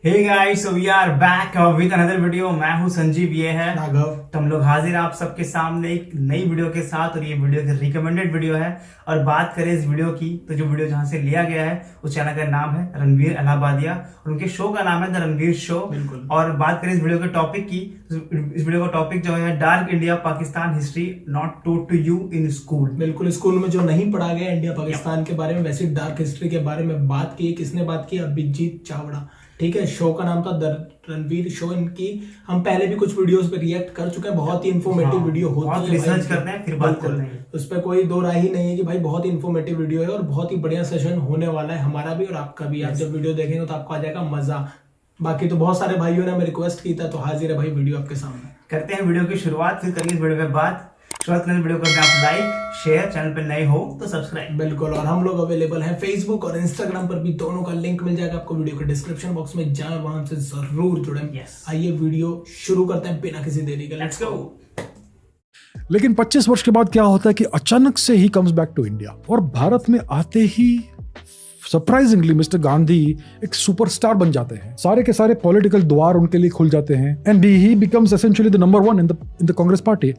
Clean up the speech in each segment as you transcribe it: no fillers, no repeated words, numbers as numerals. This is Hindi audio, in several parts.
Hey guys, so we are back with another video. मैं हूं संजीव, ये है राघव। तो हम लोग हाजिर हैं आप सबके सामने एक नई वीडियो के साथ। और ये वीडियो की रिकमेंडेड वीडियो है। और बात करें इस वीडियो की, तो जो वीडियो जहां से लिया गया है उस चैनल का नाम है रणवीर इलाहाबादिया और उनके शो का नाम है द रणवीर शो। बिल्कुल। और बात करें इस वीडियो के टॉपिक की, तो इस वीडियो का टॉपिक जो है dark India Pakistan history not taught to you in school. बिल्कुल, स्कूल में जो नहीं पढ़ा गया इंडिया पाकिस्तान के बारे में, वैसे डार्क हिस्ट्री के बारे में बात की। किसने बात की? अभिजीत चावड़ा। ठीक है, शो का नाम था द रणवीर शो। इनकी हम पहले भी कुछ वीडियोस पे रिएक्ट कर चुके हैं। बहुत ही इन्फॉर्मेटिव वीडियो होती है, बहुत रिसर्च करते हैं फिर बात करते हैं। उस पर कोई दो राय ही नहीं है कि भाई बहुत ही इन्फॉर्मेटिव वीडियो है और बहुत ही बढ़िया सेशन होने वाला है, हमारा भी और आपका भी। आप जब वीडियो देखेंगे तो आपको आ जाएगा मजा। बाकी तो बहुत सारे भाइयों ने हमें रिक्वेस्ट की था, तो हाजिर है भाई वीडियो आपके सामने। करते हैं वीडियो की शुरुआत, फिर करेंगे इस वीडियो पे बात। शुरुआत करने वीडियो को आप लाइक शेयर, चैनल पे नए हो तो सब्सक्राइब। बिल्कुल। और हम लोग अवेलेबल हैं फेसबुक और इंस्टाग्राम पर भी, दोनों का लिंक मिल जाएगा आपको वीडियो के डिस्क्रिप्शन बॉक्स में। जाए वहां से जरूर जुड़े। आइए वीडियो शुरू करते हैं बिना किसी देरी के। Let's go. लेकिन 25 वर्ष के बाद क्या होता है कि अचानक से ही कम्स बैक टू इंडिया और भारत में आते ही सरप्राइजिंगली मिस्टर गांधी एक सुपरस्टार बन जाते हैं। सारे के सारे पॉलिटिकल द्वार उनके लिए खुल जाते हैं and he becomes essentially the number 1 in the Congress party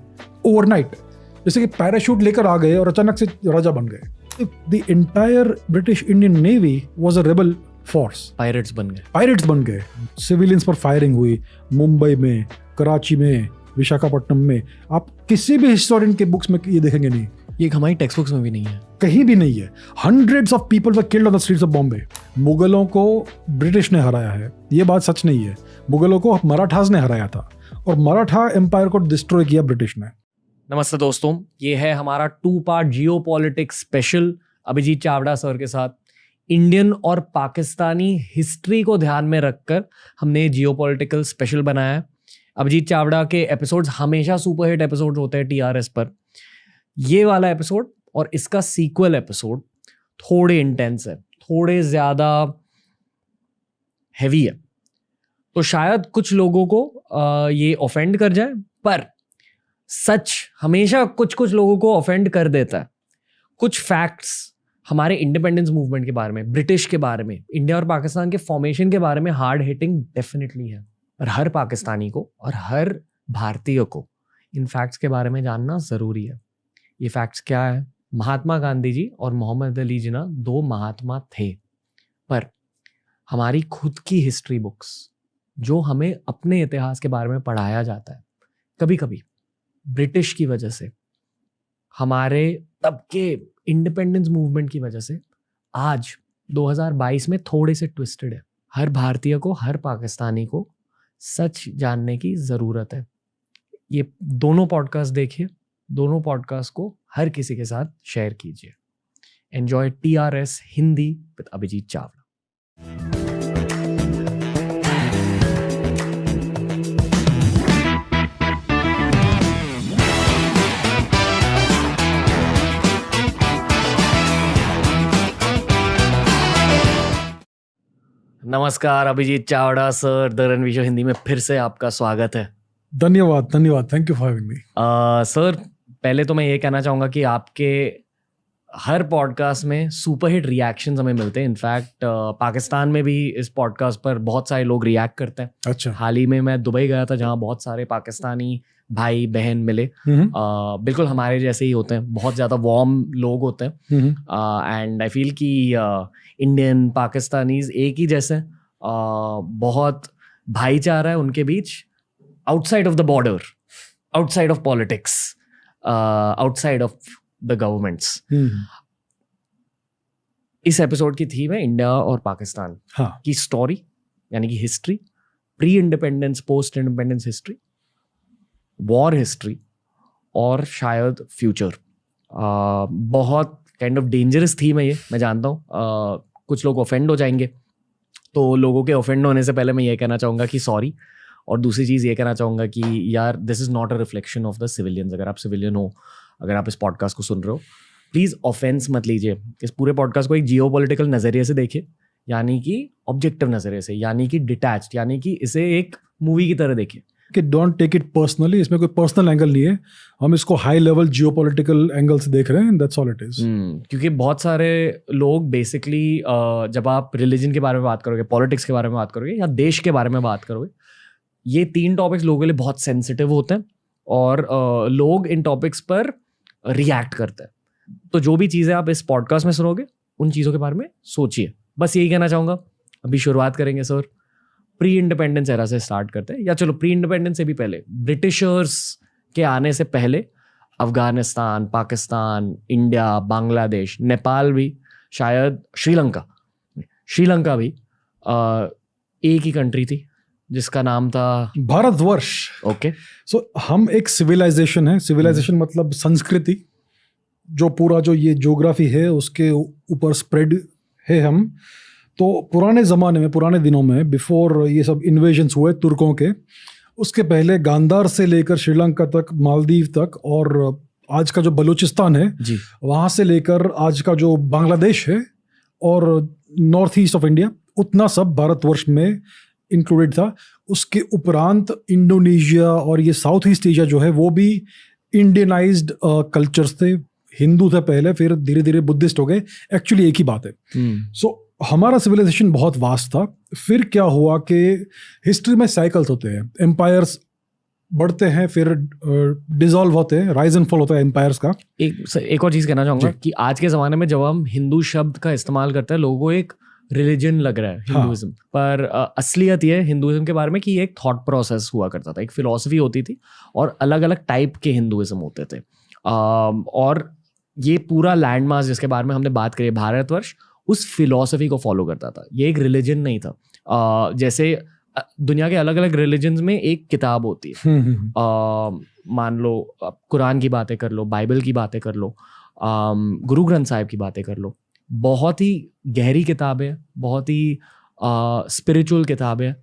overnight. जैसे कि पैराशूट लेकर आ गए और अचानक से राजा बन गए। The entire British Indian navy was a rebel force. Pirates बन गए। सिविलियंस पर फायरिंग हुई मुंबई में, कराची में, विशाखापट्टनम में। आप किसी भी हिस्टोरियन के बुक्स में ये देखेंगे नहीं। ये हमारी टेक्स्ट बुक्स में भी नहीं है, कहीं भी नहीं है। Hundreds of people were killed on the streets of Bombay. मुगलों को ब्रिटिश ने हराया है, ये बात सच नहीं है। मुगलों को मराठास ने हराया था और मराठा एम्पायर को डिस्ट्रॉय किया ब्रिटिश ने। नमस्ते दोस्तों, ये है हमारा 2 part geopolitics special Abhijit Chavda sir के साथ। इंडियन और पाकिस्तानी हिस्ट्री को ध्यान में रखकर हमने जियो पॉलिटिकल स्पेशल बनाया है। अभिजीत चावड़ा के एपिसोड्स हमेशा सुपरहिट एपिसोड होते हैं TRS पर। ये वाला एपिसोड और इसका सीक्वल एपिसोड थोड़े इंटेंस है, थोड़े ज़्यादा हैवी है, तो शायद कुछ लोगों को ये ऑफेंड कर जाए, पर सच हमेशा कुछ लोगों को ऑफेंड कर देता है। कुछ फैक्ट्स हमारे इंडिपेंडेंस मूवमेंट के बारे में, ब्रिटिश के बारे में, इंडिया और पाकिस्तान के फॉर्मेशन के बारे में हार्ड हिटिंग डेफिनेटली है। पर हर पाकिस्तानी को और हर भारतीय को इन फैक्ट्स के बारे में जानना ज़रूरी है। ये फैक्ट्स क्या है? महात्मा गांधी जी और मोहम्मद अली जिन्ना 2 महात्मा थे, पर हमारी खुद की हिस्ट्री बुक्स जो हमें अपने इतिहास के बारे में पढ़ाया जाता है, कभी कभी ब्रिटिश की वजह से, हमारे तब के इंडिपेंडेंस मूवमेंट की वजह से आज 2022 में थोड़े से ट्विस्टेड है। हर भारतीय को, हर पाकिस्तानी को सच जानने की ज़रूरत है। ये दोनों पॉडकास्ट देखिए, दोनों पॉडकास्ट को हर किसी के साथ शेयर कीजिए। Enjoy TRS Hindi with Abhijit Chavda. नमस्कार Abhijit Chavda sir, the Ranveer show Hindi में फिर से आपका स्वागत है। धन्यवाद, thank you for having me. Sir, पहले तो मैं ये कहना चाहूँगा कि आपके हर पॉडकास्ट में सुपरहिट रिएक्शंस हमें मिलते हैं। इनफैक्ट पाकिस्तान में भी इस पॉडकास्ट पर बहुत सारे लोग रिएक्ट करते हैं। अच्छा। हाल ही में मैं दुबई गया था, जहाँ बहुत सारे पाकिस्तानी भाई बहन मिले। बिल्कुल हमारे जैसे ही होते हैं, बहुत ज़्यादा वार्म लोग होते हैं। एंड आई फील कि इंडियन पाकिस्तानीज एक ही जैसे, बहुत भाईचारा है उनके बीच, outside of the border, outside of politics, outside of the governments. इस एपिसोड की थीम है इंडिया और पाकिस्तान की स्टोरी, यानी कि history, pre independence, post independence history, war history और शायद फ्यूचर। बहुत काइंड ऑफ डेंजरस थीम है ये, मैं जानता हूँ। कुछ लोग ऑफेंड हो जाएंगे, तो लोगों के ऑफेंड होने से पहले मैं ये कहना चाहूँगा कि सॉरी। और दूसरी चीज़ ये कहना चाहूँगा कि यार, this is not a reflection of the civilians. अगर आप सिविलियन हो, अगर आप इस पॉडकास्ट को सुन रहे हो, प्लीज़ ऑफेंस मत लीजिए। इस पूरे पॉडकास्ट को एक जियो पॉलिटिकल नज़रिए से देखिए, यानी कि ऑब्जेक्टिव नज़रिए से, यानी कि डिटैच्ड, यानी कि इसे एक मूवी की तरह देखिए। कि डोंट टेक इट पर्सनली, इसमें कोई पर्सनल एंगल नहीं है, हम इसको हाई लेवल जियोपॉलिटिकल एंगल से देख रहे हैं, दैट्स ऑल इट इज। क्योंकि बहुत सारे लोग बेसिकली जब आप रिलीजन के बारे में बात करोगे, पॉलिटिक्स के बारे में बात करोगे या देश के बारे में बात करोगे, ये 3 टॉपिक्स लोगों के लिए बहुत सेंसिटिव होते हैं और लोग इन टॉपिक्स पर रिएक्ट करते हैं। तो जो भी चीज़ें आप इस पॉडकास्ट में सुनोगे उन चीज़ों के बारे में सोचिए। बस यही कहना चाहूँगा। अभी शुरुआत करेंगे सर प्री इंडिपेंडेंस एरा से स्टार्ट करते हैं, या चलो प्री इंडिपेंडेंस से भी पहले, ब्रिटिशर्स के आने से पहले अफगानिस्तान, पाकिस्तान, इंडिया, बांग्लादेश, नेपाल भी, शायद श्रीलंका भी एक ही कंट्री थी जिसका नाम था भारतवर्ष। ओके, सो हम एक सिविलाइजेशन है, सिविलाइजेशन मतलब संस्कृति, जो पूरा जो ये ज्योग्राफी है उसके ऊपर स्प्रेड है हम। तो पुराने ज़माने में, पुराने दिनों में, बिफोर ये सब इन्वेजन्स हुए तुर्कों के, उसके पहले गांधार से लेकर श्रीलंका तक, मालदीव तक, और आज का जो बलूचिस्तान है जी, वहाँ से लेकर आज का जो बांग्लादेश है और नॉर्थ ईस्ट ऑफ इंडिया, उतना सब भारतवर्ष में इंक्लूडेड था। उसके उपरांत इंडोनेशिया और ये साउथ ईस्ट एशिया जो है वो भी इंडियनाइज्ड कल्चर्स थे। हिंदू थे पहले, फिर धीरे धीरे बुद्धिस्ट हो गए। एक्चुअली एक ही बात है। सो हमारा सिविलाइजेशन बहुत वास्ट था। फिर क्या हुआ कि हिस्ट्री में साइकिल्स होते हैं, एम्पायर्स बढ़ते हैं, फिर डिसॉल्व होते हैं, राइज एंड फॉल होता है एम्पायर्स का। एक और चीज़ कहना चाहूँगा कि आज के ज़माने में जब हम हिंदू शब्द का इस्तेमाल करते हैं, लोगों को एक रिलीजन लग रहा है हिंदुइज्म। पर असलियत ये हिंदुइज्म के बारे में कि ये एक थॉट प्रोसेस हुआ करता था, एक फिलॉसफी होती थी और अलग अलग टाइप के हिंदुइज्म होते थे। और ये पूरा लैंडमास जिसके बारे में हमने बात करी, भारतवर्ष, उस फिलॉसफी को फॉलो करता था। ये एक रिलीजन नहीं था। जैसे दुनिया के अलग अलग रिलीजन्स में एक किताब होती है, मान लो कुरान की बातें कर लो, बाइबल की बातें कर लो, गुरु ग्रंथ साहिब की बातें कर लो। बहुत ही गहरी किताब है, बहुत ही स्पिरिचुअल किताब है,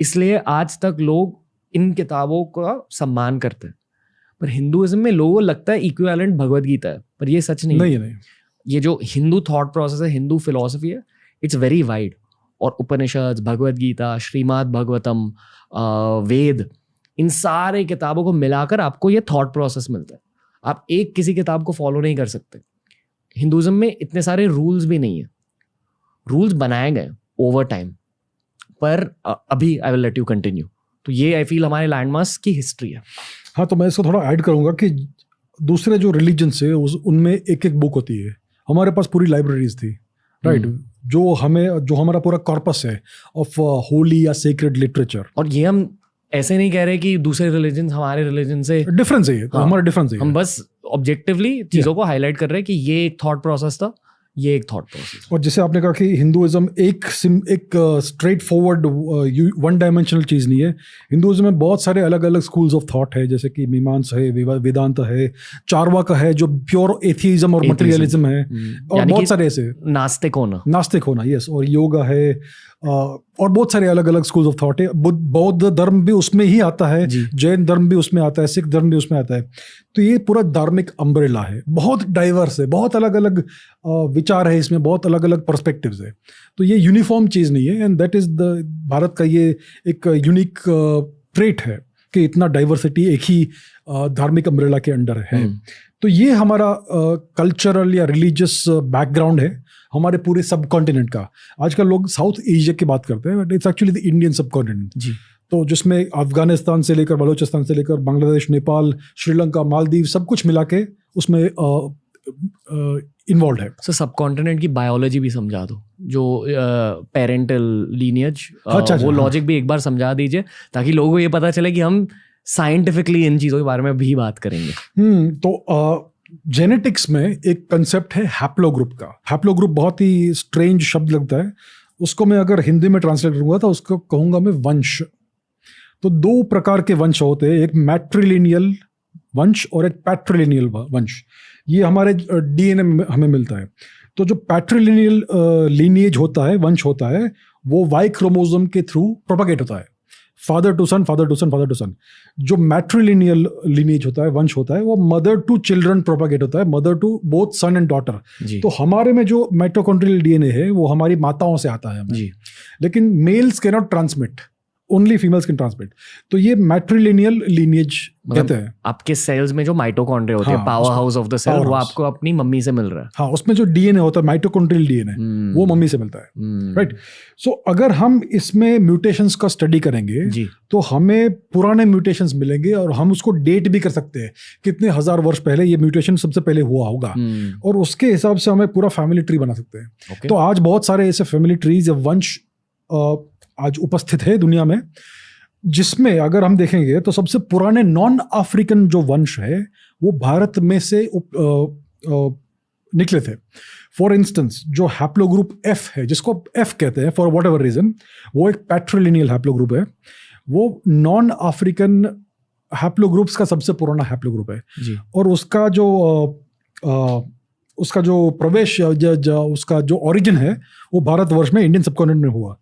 इसलिए आज तक लोग इन किताबों का सम्मान करते हैं। पर हिंदुइज्म में लोगों को लगता है इक्विवेलेंट भगवद गीता है, पर ये सच नहीं है। ये जो हिंदू थॉट प्रोसेस है, हिंदू फिलॉसफी है, इट्स वेरी वाइड। और उपनिषद, भगवद गीता, श्रीमद् भागवतम, वेद, इन सारे किताबों को मिलाकर आपको ये थॉट प्रोसेस मिलता है। आप एक किसी किताब को फॉलो नहीं कर सकते। हिंदुइज्म में इतने सारे रूल्स भी नहीं है, रूल्स बनाए गए ओवर टाइम। पर अभी I will let you continue. तो ये आई फील हमारे लैंडमार्क्स की हिस्ट्री है। हाँ, तो मैं इसको थोड़ा ऐड करूंगा कि दूसरे जो रिलीजन है उनमें एक एक बुक होती है। हमारे पास पूरी लाइब्रेरीज थी, राइट, जो हमारा पूरा कॉर्पस है ऑफ होली या सेक्रेड लिटरेचर। और ये हम ऐसे नहीं कह रहे कि दूसरे रिलीजन हमारे रिलीजन से डिफरेंस है, हाँ, हमारा डिफरेंस है। हम बस ऑब्जेक्टिवली चीजों को हाईलाइट कर रहे हैं कि ये एक थॉट प्रोसेस था, ये एक थॉट प्रोसेस। और जैसे आपने कहा कि हिंदुइज्म एक स्ट्रेट फॉरवर्ड वन डायमेंशनल चीज़ नहीं है। हिंदुइज्म में बहुत सारे अलग अलग स्कूल्स ऑफ थॉट है, जैसे कि मीमांसा है, वेदांत है, चारवाका है जो प्योर एथियज्म और मटेरियलिज्म है, और बहुत सारे ऐसे नास्तिक होना, यस, और योगा है, और बहुत सारे अलग अलग स्कूल्स ऑफ थॉट है। बौद्ध धर्म भी उसमें ही आता है, जैन धर्म भी उसमें आता है, सिख धर्म भी उसमें आता है। तो ये पूरा धार्मिक अम्ब्रेला है, बहुत डाइवर्स है, बहुत अलग अलग विचार है इसमें, बहुत अलग अलग पर्सपेक्टिव्स है। तो ये यूनिफॉर्म चीज़ नहीं है, and that is the Bharat का ये एक यूनिक ट्रेट है कि इतना डाइवर्सिटी एक ही धार्मिक अम्ब्रेला के अंडर है। तो ये हमारा कल्चरल या रिलीजियस बैकग्राउंड है हमारे पूरे सब कॉन्टिनेंट का। आजकल लोग साउथ एशिया की बात करते हैं, but it's actually the Indian सब कॉन्टिनेंट जी। तो जिसमें अफगानिस्तान से लेकर बलूचिस्तान से लेकर बांग्लादेश, नेपाल, श्रीलंका, मालदीव, सब कुछ मिला के उसमें इन्वॉल्व है। सो सब कॉन्टिनेंट की बायोलॉजी भी समझा दो, जो पेरेंटल लीनियज, वो लॉजिक भी एक बार समझा दीजिए, ताकि लोगों को ये पता चले कि हम साइंटिफिकली इन चीज़ों के बारे में भी बात करेंगे। तो जेनेटिक्स में एक कंसेप्ट है हैप्लोग्रुप का। हैप्लोग्रुप बहुत ही स्ट्रेंज शब्द लगता है, उसको मैं अगर हिंदी में ट्रांसलेट करूँगा तो उसको कहूँगा मैं वंश। तो 2 प्रकार के वंश होते हैं, एक मैट्रिलिनियल वंश और एक पैट्रिलिनियल वंश। ये हमारे डीएनए में हमें मिलता है। तो जो पैट्रिलिनियल लीनिएज होता है, वंश होता है, वो वाई क्रोमोसोम के थ्रू प्रोपागेट होता है, father to son, father to son, father to son. जो मैट्रिलिनियल लीनिएज होता है, वंश होता है, वो मदर टू चिल्ड्रन प्रोपागेट होता है, mother to both son and daughter. तो हमारे में जो माइटोकॉन्ड्रियल डीएनए है वो हमारी माताओं से आता है जी। लेकिन mails can not transmit only females can transmit. तो ये मैट्रिलिनियल लीनिएज कहते हैं। आपके सेल्स में जो माइटोकॉन्ड्रिया होते हैं, हाँ, powerhouse of the cell, power वो house। आपको अपनी मम्मी से मिल रहा है। हाँ, उसमें जो डीएनए होता है, माइटोकॉन्ड्रियल डीएनए, वो मम्मी से मिलता है, राइट। सो अगर हम इसमें म्यूटेशंस का स्टडी करेंगे जी। तो हमें पुराने म्यूटेशंस मिलेंगे और हम उसको डेट भी कर सकते हैं कितने हजार वर्ष पहले ये म्यूटेशन सबसे पहले हुआ होगा, और उसके हिसाब से हमें पूरा फैमिली ट्री बना सकते हैं। Okay। तो आज बहुत सारे ऐसे फैमिली ट्रीज या वंश आज उपस्थित है दुनिया में, जिसमें अगर हम देखेंगे तो सबसे पुराने नॉन अफ्रीकन जो वंश है वो भारत में से निकले थे। फॉर इंस्टेंस जो हैप्लोग्रुप एफ है, जिसको एफ कहते हैं फॉर व्हाट एवर रीजन, वो एक पैट्रिलिनियल हैप्लोग्रुप है। वो नॉन अफ्रीकन हैप्लोग्रुप्स का सबसे पुराना हैप्लोग्रुप है जी। और उसका जो प्रवेश उसका जो ओरिजिन है वो भारतवर्ष में, इंडियन सबकॉन्टिनेंट में हुआ।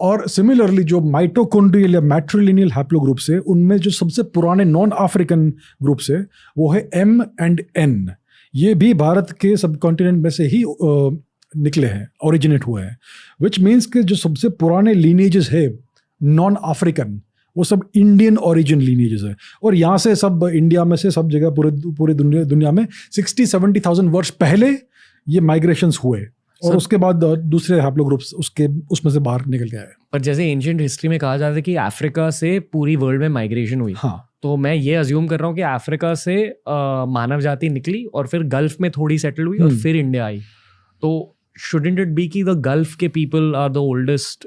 और सिमिलरली जो माइटोकॉन्ड्रियल या मैट्रिलिनियल हैप्लोग्रुप्स है, उनमें जो सबसे पुराने नॉन अफ्रीकन ग्रुप्स है वो है M and N। ये भी भारत के सबकॉन्टिनेंट में से ही निकले हैं, ओरिजिनेट हुए हैं, विच मीन्स कि जो सबसे पुराने लीनेजेस है नॉन अफ्रीकन, वो सब इंडियन ओरिजिन लीनेजेस है। और यहाँ से सब इंडिया में से सब जगह पूरे दुनिया में 60-70,000 वर्ष पहले ये माइग्रेशंस हुए, और उसके बाद दूसरे हैप्लोग्रुप्स उसमें से बाहर निकल गया है। पर जैसे एंशिएंट हिस्ट्री में कहा जाता है कि अफ्रीका से पूरी वर्ल्ड में माइग्रेशन हुई, हाँ, तो मैं ये अज्यूम कर रहा हूँ कि अफ्रीका से मानव जाति निकली और फिर गल्फ में थोड़ी सेटल हुई और फिर इंडिया आई। तो शुडंट इट बी कि द गल्फ के people are the oldest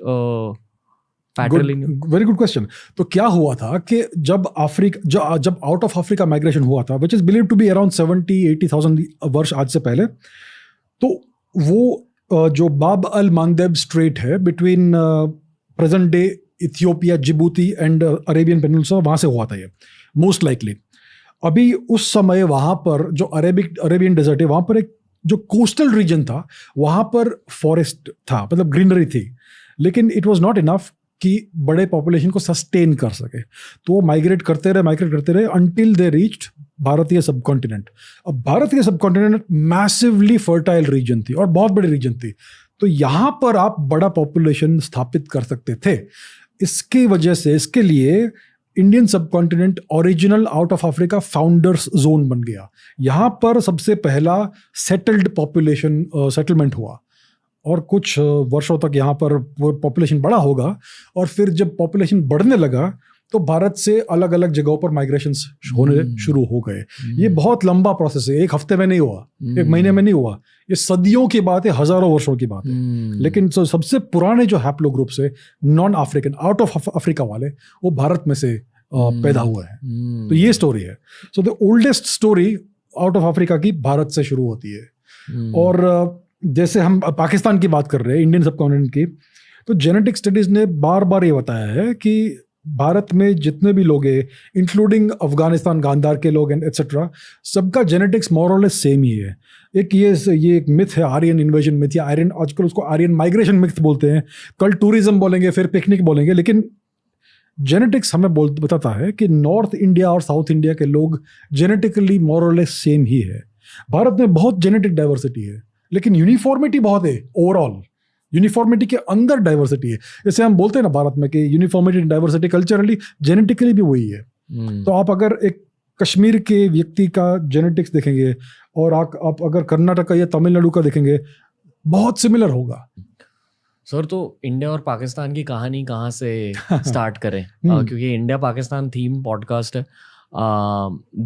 patrilineal? Very good question. तो क्या हुआ था कि जब आउट ऑफ अफ्रीका माइग्रेशन हुआ था, which is believe to be around 70-80,000 वर्ष आज से पहले, तो वो जो बाब अल मांगदेब स्ट्रेट है between present day Ethiopia, Djibouti and Arabian peninsula, वहाँ से हुआ था ये मोस्ट लाइकली। अभी उस समय वहाँ पर जो अरेबियन डेजर्ट है, वहाँ पर एक जो कोस्टल रीजन था, वहाँ पर फॉरेस्ट था, मतलब ग्रीनरी थी, लेकिन इट वाज नॉट इनफ कि बड़े पॉपुलेशन को सस्टेन कर सके। तो वो माइग्रेट करते रहे अंटिल दे रीच्ड भारतीय सबकॉन्टिनेंट। अब भारतीय सबकॉन्टिनेंट मैसिवली फर्टाइल रीजन थी और बहुत बड़ी रीजन थी, तो यहाँ पर आप बड़ा पॉपुलेशन स्थापित कर सकते थे। इसकी वजह से, इसके लिए Indian subcontinent original out of Africa founders zone बन गया। यहाँ पर सबसे पहला सेटलमेंट हुआ, और कुछ वर्षों तक यहाँ पर पॉपुलेशन बड़ा होगा, और फिर जब पॉपुलेशन बढ़ने लगा तो भारत से अलग अलग जगहों पर माइग्रेशंस होने शुरू हो गए। ये बहुत लंबा प्रोसेस है, एक हफ्ते में नहीं हुआ, एक महीने में नहीं हुआ, ये सदियों की बात है, हजारों वर्षों की बात है। लेकिन सबसे पुराने जो हैप्लोग्रुप्स है non African, out of Africa वाले, वो भारत में से पैदा हुए हैं। तो ये स्टोरी है। So the oldest story out of Africa की भारत से शुरू होती है। और जैसे हम पाकिस्तान की बात कर रहे हैं, इंडियन सबकॉन्टिनेंट की, तो जेनेटिक स्टडीज ने बार बार ये बताया है कि भारत में जितने भी लोग हैं, इंक्लूडिंग अफगानिस्तान, गांधार के लोग एंड एटसेट्रा, सबका जेनेटिक्स मोर और लेस सेम ही है। एक ये एक मिथ है, आर्यन इन्वेजन मिथ, या आर्यन, आजकल उसको आर्यन माइग्रेशन मिथ बोलते हैं, कल टूरिज्म बोलेंगे, फिर पिकनिक बोलेंगे, लेकिन जेनेटिक्स हमें बताता है कि नॉर्थ इंडिया और साउथ इंडिया के लोग जेनेटिकली मोर और लेस सेम ही है। भारत में बहुत जेनेटिक डाइवर्सिटी है, लेकिन यूनिफॉर्मिटी बहुत है। ओवरऑल यूनिफॉर्मिटी के अंदर डाइवर्सिटी है। जैसे हम बोलते हैं ना भारत में कि यूनिफॉर्मिटी डाइवर्सिटी, कल्चरली जेनेटिकली भी वही है। तो आप अगर एक कश्मीर के व्यक्ति का जेनेटिक्स देखेंगे और आप अगर कर्नाटक या तमिलनाडु का देखेंगे, बहुत सिमिलर होगा। सर, तो इंडिया और पाकिस्तान की कहानी कहाँ से स्टार्ट करें? क्योंकि इंडिया पाकिस्तान थीम पॉडकास्ट है।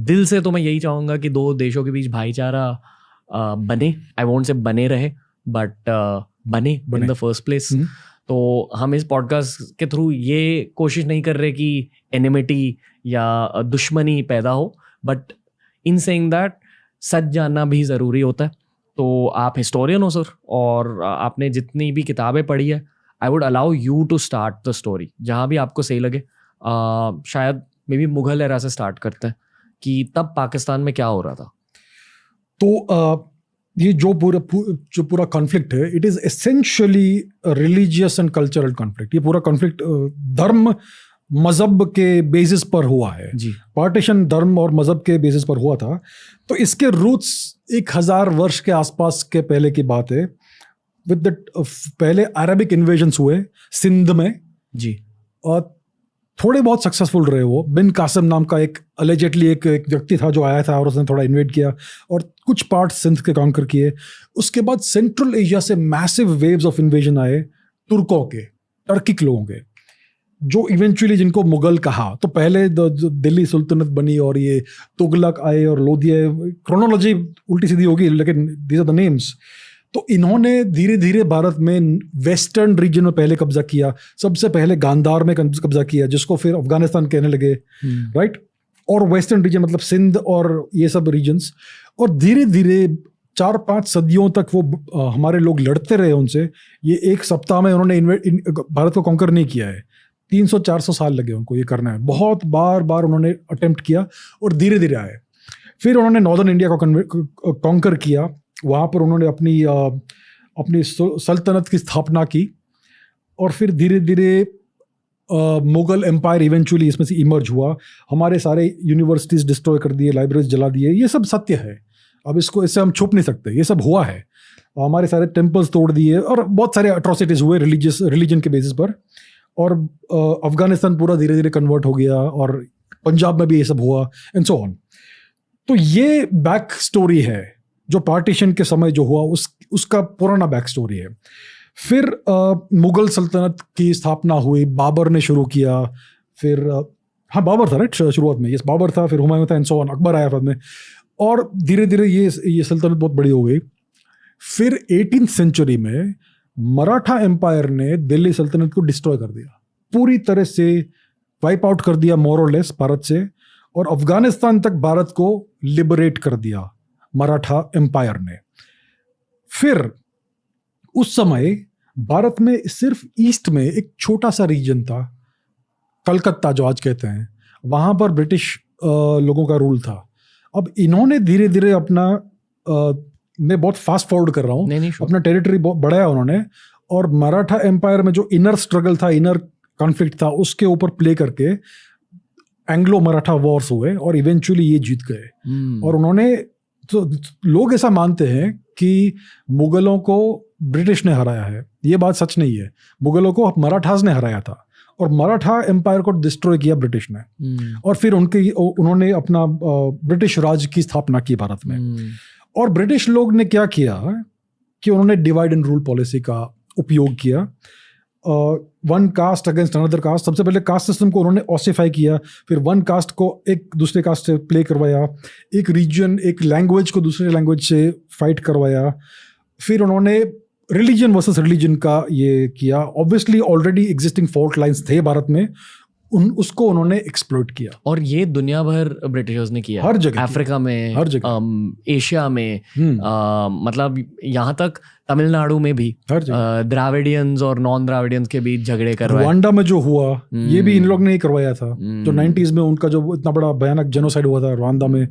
दिल से तो मैं यही चाहूँगा कि दो देशों के बीच भाईचारा बने, आई वोंट से बने रहे, बट बने इन द फर्स्ट प्लेस। तो हम इस पॉडकास्ट के थ्रू ये कोशिश नहीं कर रहे कि एनिमिटी या दुश्मनी पैदा हो, but in saying that such जानना भी ज़रूरी होता है। तो आप हिस्टोरियन हो सर, और आपने जितनी भी किताबें पढ़ी है, I would allow you to start the story जहाँ भी आपको सही लगे। शायद मे बी मुगल एरा से स्टार्ट करते हैं कि तब पाकिस्तान में क्या हो रहा था। तो ये जो पूरा कॉन्फ्लिक्ट है, it is essentially religious and cultural conflict. ये पूरा कॉन्फ्लिक्ट धर्म मजहब के बेसिस पर हुआ है जी। पार्टीशन धर्म और मजहब के बेसिस पर हुआ था। तो इसके रूट्स 1000 वर्ष के आसपास के पहले की बात है। विद द पहले अरबिक इन्वेजन्स हुए सिंध में जी, और थोड़े बहुत सक्सेसफुल रहे वो। बिन कासिम नाम का एक अलेजेडली एक व्यक्ति था जो आया था और उसने थोड़ा इन्वेड किया और कुछ पार्ट सिंध के कॉन्कर किए। उसके बाद सेंट्रल एशिया से मैसिव वेव्स ऑफ इन्वेजन आए तुर्कों के, टर्किक लोगों के, जो इवेंचुअली जिनको मुगल कहा। तो पहले जो दिल्ली सुल्तनत बनी और ये तुगलक आए और लोधी आए, क्रोनोलॉजी उल्टी सीधी होगी लेकिन दीज आर द नेम्स। तो इन्होंने धीरे धीरे भारत में वेस्टर्न रीजन में पहले कब्जा किया, सबसे पहले गांधार में कब्जा किया जिसको फिर अफगानिस्तान कहने लगे, राइट। और वेस्टर्न रीजन मतलब सिंध और ये सब रीजन्स। और धीरे धीरे 4-5 सदियों तक वो हमारे लोग लड़ते रहे उनसे। ये एक सप्ताह में उन्होंने भारत को कॉन्कर नहीं किया है, 300-400 साल लगे उनको ये करना है। बहुत बार उन्होंने अटेम्प्ट किया और धीरे धीरे आए। फिर उन्होंने नॉर्दर्न इंडिया को कॉन्कर किया, वहाँ पर उन्होंने अपनी सल्तनत की स्थापना की और फिर धीरे धीरे मुगल एम्पायर इवेंचुअली इसमें से इमर्ज हुआ। हमारे सारे यूनिवर्सिटीज़ डिस्ट्रॉय कर दिए, लाइब्रेरीज जला दिए, ये सब सत्य है। अब इससे हम छुप नहीं सकते, ये सब हुआ है। हमारे सारे टेम्पल्स तोड़ दिए और बहुत सारे अट्रोसिटीज़ हुए रिलीजन के बेसिस पर। और अफगानिस्तान पूरा धीरे धीरे कन्वर्ट हो गया और पंजाब में भी ये सब हुआ एंड सो ऑन। तो ये बैक स्टोरी है जो पार्टीशन के समय जो हुआ उसका पुराना बैक स्टोरी है। फिर मुगल सल्तनत की स्थापना हुई, बाबर ने शुरू किया। फिर बाबर था राइट शुरुआत में, यस बाबर था, फिर हुमायूं था एंड सो ऑन, अकबर आया बाद में। और धीरे धीरे ये सल्तनत बहुत बड़ी हो गई। फिर 18th सेंचुरी में मराठा एम्पायर ने दिल्ली सल्तनत को डिस्ट्रॉय कर दिया, पूरी तरह से वाइप आउट कर दिया मोर और लेस भारत से, और अफगानिस्तान तक भारत को लिबरेट कर दिया मराठा एम्पायर ने। फिर उस समय भारत में सिर्फ ईस्ट में एक छोटा सा रीजन था, कलकत्ता जो आज कहते हैं, वहाँ पर ब्रिटिश लोगों का रूल था। अब इन्होंने धीरे धीरे अपना मैं बहुत फास्ट फॉरवर्ड कर रहा हूँ, अपना टेरिटरी बढ़ाया उन्होंने, और मराठा एम्पायर में जो इनर स्ट्रगल था, इनर कॉन्फ्लिक्ट था, उसके ऊपर प्ले करके एंग्लो मराठा वॉर्स हुए और इवेंचुअली ये जीत गए। और उन्होंने, तो लोग ऐसा मानते हैं कि मुगलों को ब्रिटिश ने हराया है, ये बात सच नहीं है। मुगलों को मराठास ने हराया था और मराठा एम्पायर को डिस्ट्रॉय किया ब्रिटिश ने। और फिर उन्होंने अपना ब्रिटिश राज की स्थापना की भारत में। और ब्रिटिश लोग ने क्या किया कि उन्होंने डिवाइड एंड रूल पॉलिसी का उपयोग किया, one caste against another caste. सबसे पहले कास्ट सिस्टम को उन्होंने ऑसिफाई किया, फिर वन कास्ट को एक दूसरे कास्ट से प्ले करवाया, एक रीजन एक लैंग्वेज को दूसरे लैंग्वेज से फाइट करवाया। फिर उन्होंने रिलीजन वर्सेस रिलीजन का ये किया। Obviously already existing fault lines थे भारत में, उसको उन्होंने एक्सप्लॉइट किया। और ये दुनिया भर ब्रिटिशर्स ने किया, हर जगह, अफ्रीका में, हर जगह, एशिया में, मतलब यहाँ तक तमिलनाडु में भी द्राविडियंस और नॉन द्राविडियंस के बीच झगड़े करवाए। रवांडा में जो हुआ ये भी इन लोग ने ही करवाया था, जो 90s में उनका जो इतना बड़ा भयानक जेनोसाइड हुआ था रवांडा में,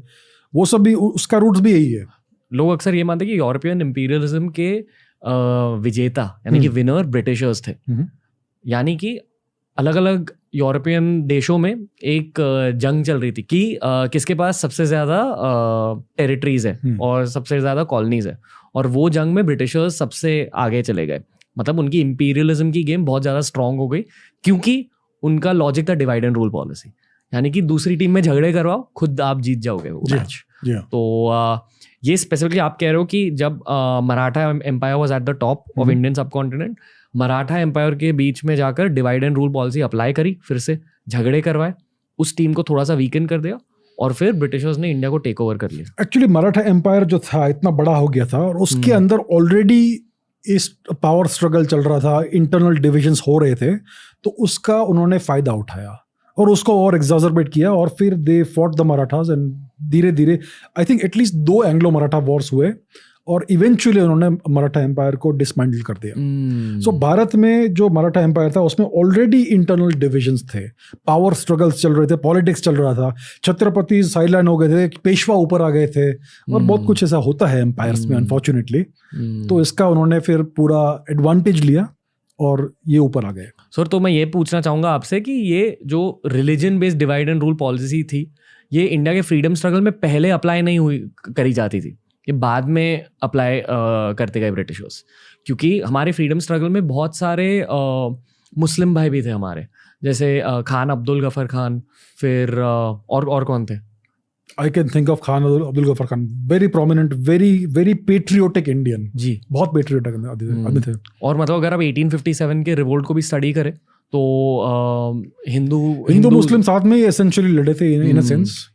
वो सब भी उसका रूट्स भी यही है। लोग अक्सर ये मानते हैं कि यूरोपियन इंपीरियलिज्म के विजेता यानी कि विनर ब्रिटिशर्स थे। यानी कि अलग अलग यूरोपियन देशों में एक जंग चल रही थी कि किसके पास सबसे ज़्यादा टेरिटरीज है और सबसे ज़्यादा कॉलोनीज है, और वो जंग में ब्रिटिशर्स सबसे आगे चले गए। मतलब उनकी इंपीरियलिज्म की गेम बहुत ज़्यादा स्ट्रांग हो गई, क्योंकि उनका लॉजिक था डिवाइड एंड रूल पॉलिसी, यानी कि दूसरी टीम में झगड़े करवाओ, खुद आप जीत जाओगे वो मैच। तो ये स्पेसिफिकली आप कह रहे हो कि जब Maratha empire was at the top of Indian subcontinent, Maratha empire के बीच में जाकर divide and rule policy apply करी, फिर से झगड़े करवाए, उस टीम को थोड़ा सा वीकन कर दिया, और फिर ब्रिटिशर्स ने इंडिया को टेक ओवर कर लिया। एक्चुअली मराठा एम्पायर जो था इतना बड़ा हो गया था और उसके अंदर ऑलरेडी इस पावर स्ट्रगल चल रहा था, इंटरनल डिविजन्स हो रहे थे, तो उसका उन्होंने फायदा उठाया और उसको और एग्जाजरबेट किया, और फिर they fought the Marathas and धीरे धीरे I think at least 2 Anglo Maratha Wars हुए और इवेंचुअली उन्होंने मराठा एम्पायर को डिसमेंटल कर दिया। सो भारत में जो मराठा एम्पायर था उसमें ऑलरेडी इंटरनल डिविजन्स थे, पावर स्ट्रगल्स चल रहे थे, पॉलिटिक्स चल रहा था, छत्रपति साइडलाइन हो गए थे, पेशवा ऊपर आ गए थे, और बहुत कुछ ऐसा होता है एम्पायर्स में अनफॉर्चुनेटली। तो इसका उन्होंने फिर पूरा एडवांटेज लिया और ये ऊपर आ गए। सर, तो मैं ये पूछना चाहूँगा आपसे कि ये जो religion based divide and rule policy थी, ये इंडिया के फ्रीडम स्ट्रगल में पहले अप्लाई नहीं हुई करी जाती थी, ये बाद में अप्लाई करते गए ब्रिटिशर्स, क्योंकि हमारे फ्रीडम स्ट्रगल में बहुत सारे मुस्लिम भाई भी थे हमारे, जैसे खान अब्दुल गफर खान, फिर और कौन थे? I can think of Khan Abdul Ghaffar Khan, very prominent, very patriotic Indian. जी, बहुत patriotic आदमी थे. और मतलब अगर आप 1857 के रिवोल्ट को भी स्टडी करें तो हिंदू मुस्लिम साथ में एसेंशियली लड़े थे इन अ सेंस.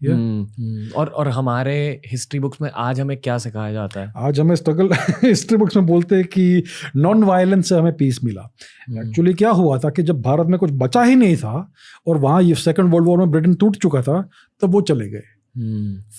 और हमारे हिस्ट्री बुक्स में आज हमें क्या सिखाया जाता है? आज हमें स्ट्रगल हिस्ट्री बुक्स में बोलते हैं कि नॉन वायलेंस से हमें पीस मिला. एक्चुअली क्या हुआ था कि जब भारत में कुछ बचा ही नहीं था और वहाँ ये सेकंड वर्ल्ड वॉर में ब्रिटेन टूट चुका था, तब वो चले गए.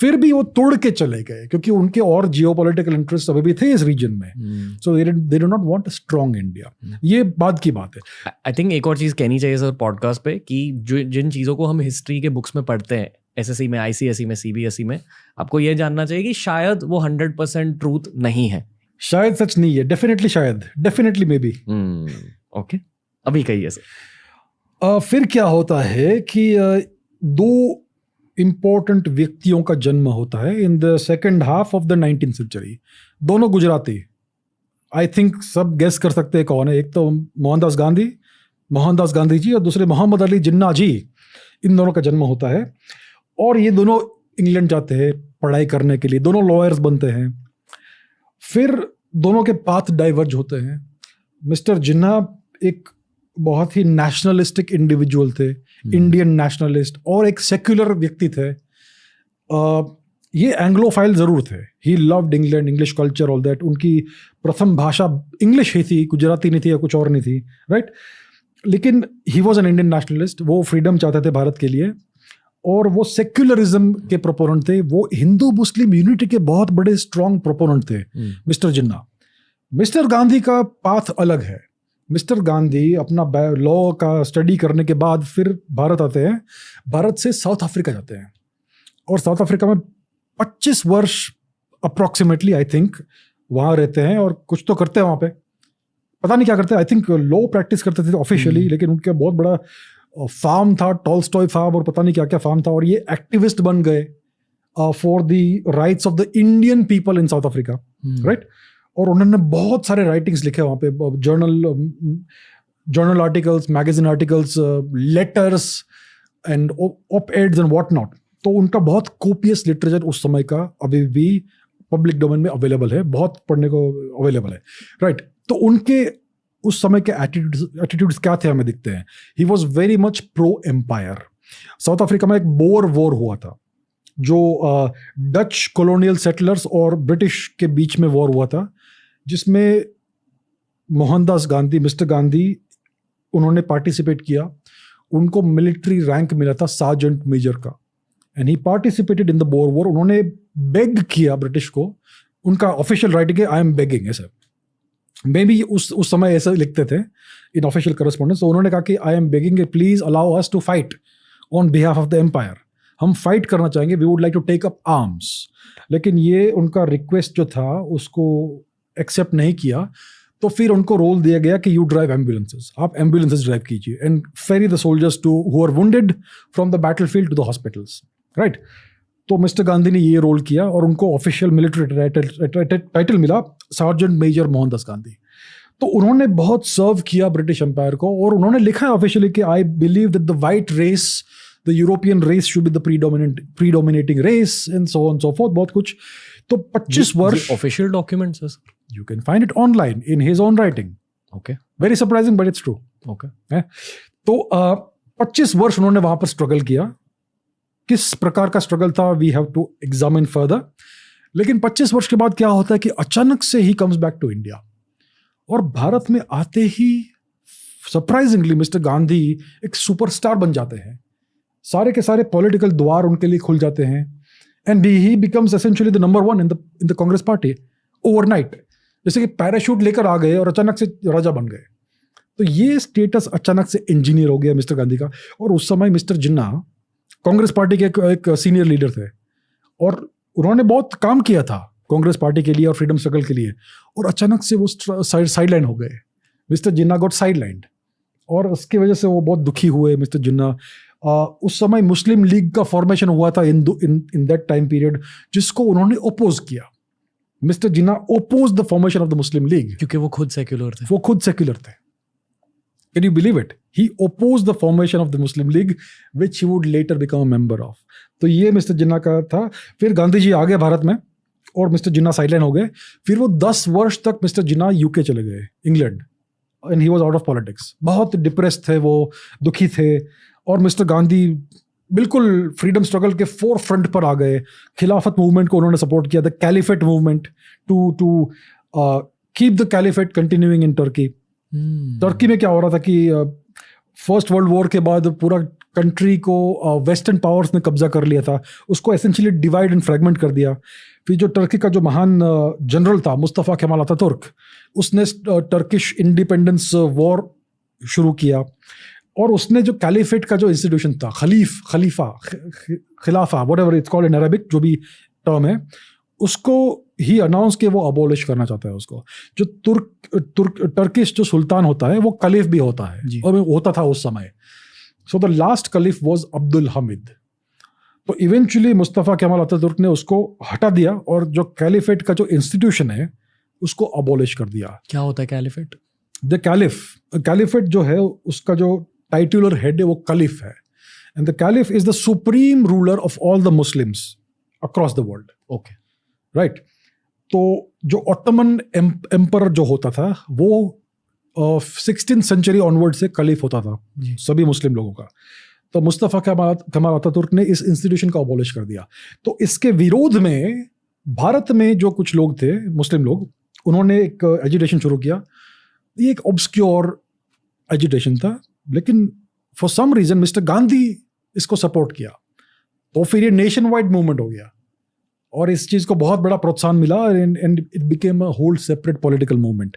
फिर भी वो तोड़ के चले गए क्योंकि उनके और जियोपॉलिटिकल इंटरेस्ट अभी भी थे इस रीजन में. So they do not want a strong India. ये बाद की बात है. आई थिंक एक और चीज कहनी चाहिए सर पॉडकास्ट पे कि जिन चीजों को हम हिस्ट्री के बुक्स में पढ़ते हैं, एसएससी में, आईसीएसई में, सीबीएसई में, आपको ये जानना चाहिए कि शायद वो 100% ट्रूथ नहीं है. शायद सच नहीं है. डेफिनेटली शायद, डेफिनेटली मे बी. ओके, अभी कहिए सर. फिर क्या होता है कि दो इंपॉर्टेंट व्यक्तियों का जन्म होता है in the second half of the 19th century. दोनों गुजराती. आई थिंक सब गेस कर सकते हैं कौन है. एक तो मोहनदास गांधी जी और दूसरे मोहम्मद अली जिन्ना जी. इन दोनों का जन्म होता है और ये दोनों इंग्लैंड जाते हैं पढ़ाई करने के लिए. दोनों लॉयर्स बनते हैं. फिर दोनों के पाथ डाइवर्ज होते हैं. मिस्टर जिन्ना एक बहुत ही नेशनलिस्टिक इंडिविजुअल थे, इंडियन नेशनलिस्ट, और एक सेक्युलर व्यक्ति थे. ये एंग्लोफाइल जरूर थे. He loved England, English culture, all that. उनकी प्रथम भाषा इंग्लिश ही थी, गुजराती नहीं थी या कुछ और नहीं थी, राइट. लेकिन he was an Indian nationalist. वो फ्रीडम चाहते थे भारत के लिए और वो सेक्युलरिज्म के प्रोपोनेंट थे. वो हिंदू मुस्लिम यूनिटी के बहुत बड़े स्ट्रॉन्ग प्रोपोनेंट थे मिस्टर जिन्ना. मिस्टर गांधी का पाथ अलग है. मिस्टर गांधी अपना लॉ का स्टडी करने के बाद फिर भारत आते हैं. भारत से साउथ अफ्रीका जाते हैं और साउथ अफ्रीका में 25 वर्ष अप्रॉक्सीमेटली आई थिंक वहाँ रहते हैं और कुछ तो करते हैं वहाँ पे. पता नहीं क्या करते हैं. आई थिंक लॉ प्रैक्टिस करते थे ऑफिशियली, लेकिन उनका बहुत बड़ा फार्म था, टॉल्स्टॉय फार्म और पता नहीं क्या क्या फार्म था. और ये एक्टिविस्ट बन गए for the rights of the Indian people in South Africa, right. और उन्होंने बहुत सारे राइटिंग्स लिखे वहाँ पे, journal articles, magazine articles, letters and op eds and what not. तो उनका बहुत कोपियस लिटरेचर उस समय का अभी भी पब्लिक डोमेन में अवेलेबल है, बहुत पढ़ने को अवेलेबल है, राइट. तो उनके उस समय के एटीट्यूड्स क्या थे हमें दिखते हैं. He was very much pro empire. South Africa में एक बोर वॉर हुआ था जो डच कॉलोनियल सेटलर्स और ब्रिटिश के बीच में वॉर हुआ था, जिसमें मोहनदास गांधी, मिस्टर गांधी, उन्होंने पार्टिसिपेट किया. उनको मिलिट्री रैंक मिला था सार्जेंट मेजर का. And he participated in the bore war. उन्होंने बेग किया ब्रिटिश को. उनका ऑफिशियल राइटिंग है आई एम बेगिंग, ऐसा मे बी उस समय ऐसा लिखते थे इन ऑफिशियल करस्पॉन्डेंस. तो उन्होंने कहा कि I am begging, please allow us to fight on behalf of the empire. हम फाइट करना चाहेंगे, we would like to take up arms. लेकिन ये उनका रिक्वेस्ट जो था उसको एक्सेप्ट नहीं किया. तो फिर उनको रोल दिया गया कि यू ड्राइव एम्बुलेंसेस, आप एम्बुलेंसेस ड्राइव कीजिए and ferry the soldiers to who are wounded from the battlefield to the hospitals, right. तो मिस्टर गांधी ने ये रोल किया और उनको ऑफिशियल मिलिट्री टाइटल मिला सार्जेंट मेजर मोहनदास गांधी. तो उन्होंने बहुत सर्व किया ब्रिटिश एम्पायर को. और उन्होंने लिखा है ऑफिशियली कि I believe that the white race, the European race should be the predominating race and so on so forth, बहुत कुछ. तो 25 वर्ष ऑफिशियल डॉक्यूमेंट्स है sir. You can find it online in his own writing. Okay. Very surprising, but it's true. Okay. तो 25 वर्ष उन्होंने वहां पर स्ट्रगल किया. किस प्रकार का स्ट्रगल था, we have to examine further. लेकिन 25 वर्ष के बाद क्या होता है कि अचानक से ही कम्स बैक टू इंडिया. और भारत में आते ही सरप्राइजिंगली मिस्टर गांधी एक सुपरस्टार बन जाते हैं. सारे के सारे पॉलिटिकल द्वार उनके लिए खुल जाते हैं. And he becomes essentially the number 1 in the Congress party overnight. जैसे कि पैराशूट लेकर आ गए और अचानक से राजा बन गए. तो ये स्टेटस अचानक से इंजीनियर हो गया मिस्टर गांधी का. और उस समय मिस्टर जिन्ना कांग्रेस पार्टी के एक सीनियर लीडर थे और उन्होंने बहुत काम किया था कांग्रेस पार्टी के लिए और फ्रीडम स्ट्रगल के लिए. और अचानक से वो साइडलाइन हो गए. मिस्टर जिन्ना गॉट साइडलाइंड और उसकी वजह से वो बहुत दुखी हुए मिस्टर जिन्ना. उस समय मुस्लिम लीग का फॉर्मेशन हुआ था इन दैट टाइम पीरियड, जिसको उन्होंने ओपोज किया. Mister Jinnah oppose the formation of the Muslim league क्योंकि वो खुद सेक्युलर थे. वो खुद सेक्युलर थे. Can you believe it? He opposed the formation of the Muslim League, which he would later become a member of. तो ये मिस्टर जिन्ना का था. फिर गांधी जी आ गए भारत में और मिस्टर जिन्ना साइडलाइन हो गए. फिर वो 10 वर्ष तक मिस्टर जिन्ना यूके चले गए, England, and he was out of politics. बहुत डिप्रेस्ड थे वो, दुखी थे. और मिस्टर गांधी बिल्कुल फ्रीडम स्ट्रगल के फोर फ्रंट पर आ गए. खिलाफत मूवमेंट को उन्होंने सपोर्ट किया, the caliphate movement, to keep the caliphate continuing in Turkey. Turkey में क्या हो रहा था कि फर्स्ट वर्ल्ड वॉर के बाद पूरा कंट्री को वेस्टर्न पावर्स ने कब्जा कर लिया था. उसको एसेंशियली डिवाइड एंड फ्रेगमेंट कर दिया. फिर जो टर्की का जो महान जनरल था मुस्तफ़ा केमाल अतातुर्क, उसने टर्किश इंडिपेंडेंस वॉर शुरू किया. और उसने जो कैलिफेट का जो इंस्टीट्यूशन था, खिलाफा whatever it's called in Arabic, जो भी टर्म है, उसको ही अनाउंस कि वो अबॉलिश करना चाहता है उसको. जो टर्किश जो सुल्तान होता है वो कलीफ भी होता है, और होता था उस समय. So the last caliph was Abdul Hamid. तो इवेंचुअली मुस्तफ़ा केमाल अतातुर्क ने उसको हटा दिया और जो कैलिफेट का जो इंस्टीट्यूशन है उसको अबॉलिश कर दिया. क्या होता है कैलिफेट? द कैलिफेट जो है उसका जो टाइटुलर हेड है वो कलीफ है. And the caliph is the supreme ruler of all the Muslims across the world. Okay, right. तो जो ऑटोमन एम्पर जो होता था वो 16th सेंचुरी ऑनवर्ड से कलीफ होता था सभी मुस्लिम लोगों का. तो मुस्तफ़ा केमाल अतातुर्क ने इस इंस्टीट्यूशन को अबॉलिश कर दिया. तो इसके विरोध में भारत में जो कुछ लोग थे, मुस्लिम लोग, उन्होंने एक एजिटेशन शुरू किया. ये एक ऑब्सक्योर एजिटेशन था, लेकिन for some reason mister Gandhi इसको सपोर्ट किया. तो फिर ये नेशन वाइड मूवमेंट हो गया और इस चीज़ को बहुत बड़ा प्रोत्साहन मिला, and it became a whole separate political movement.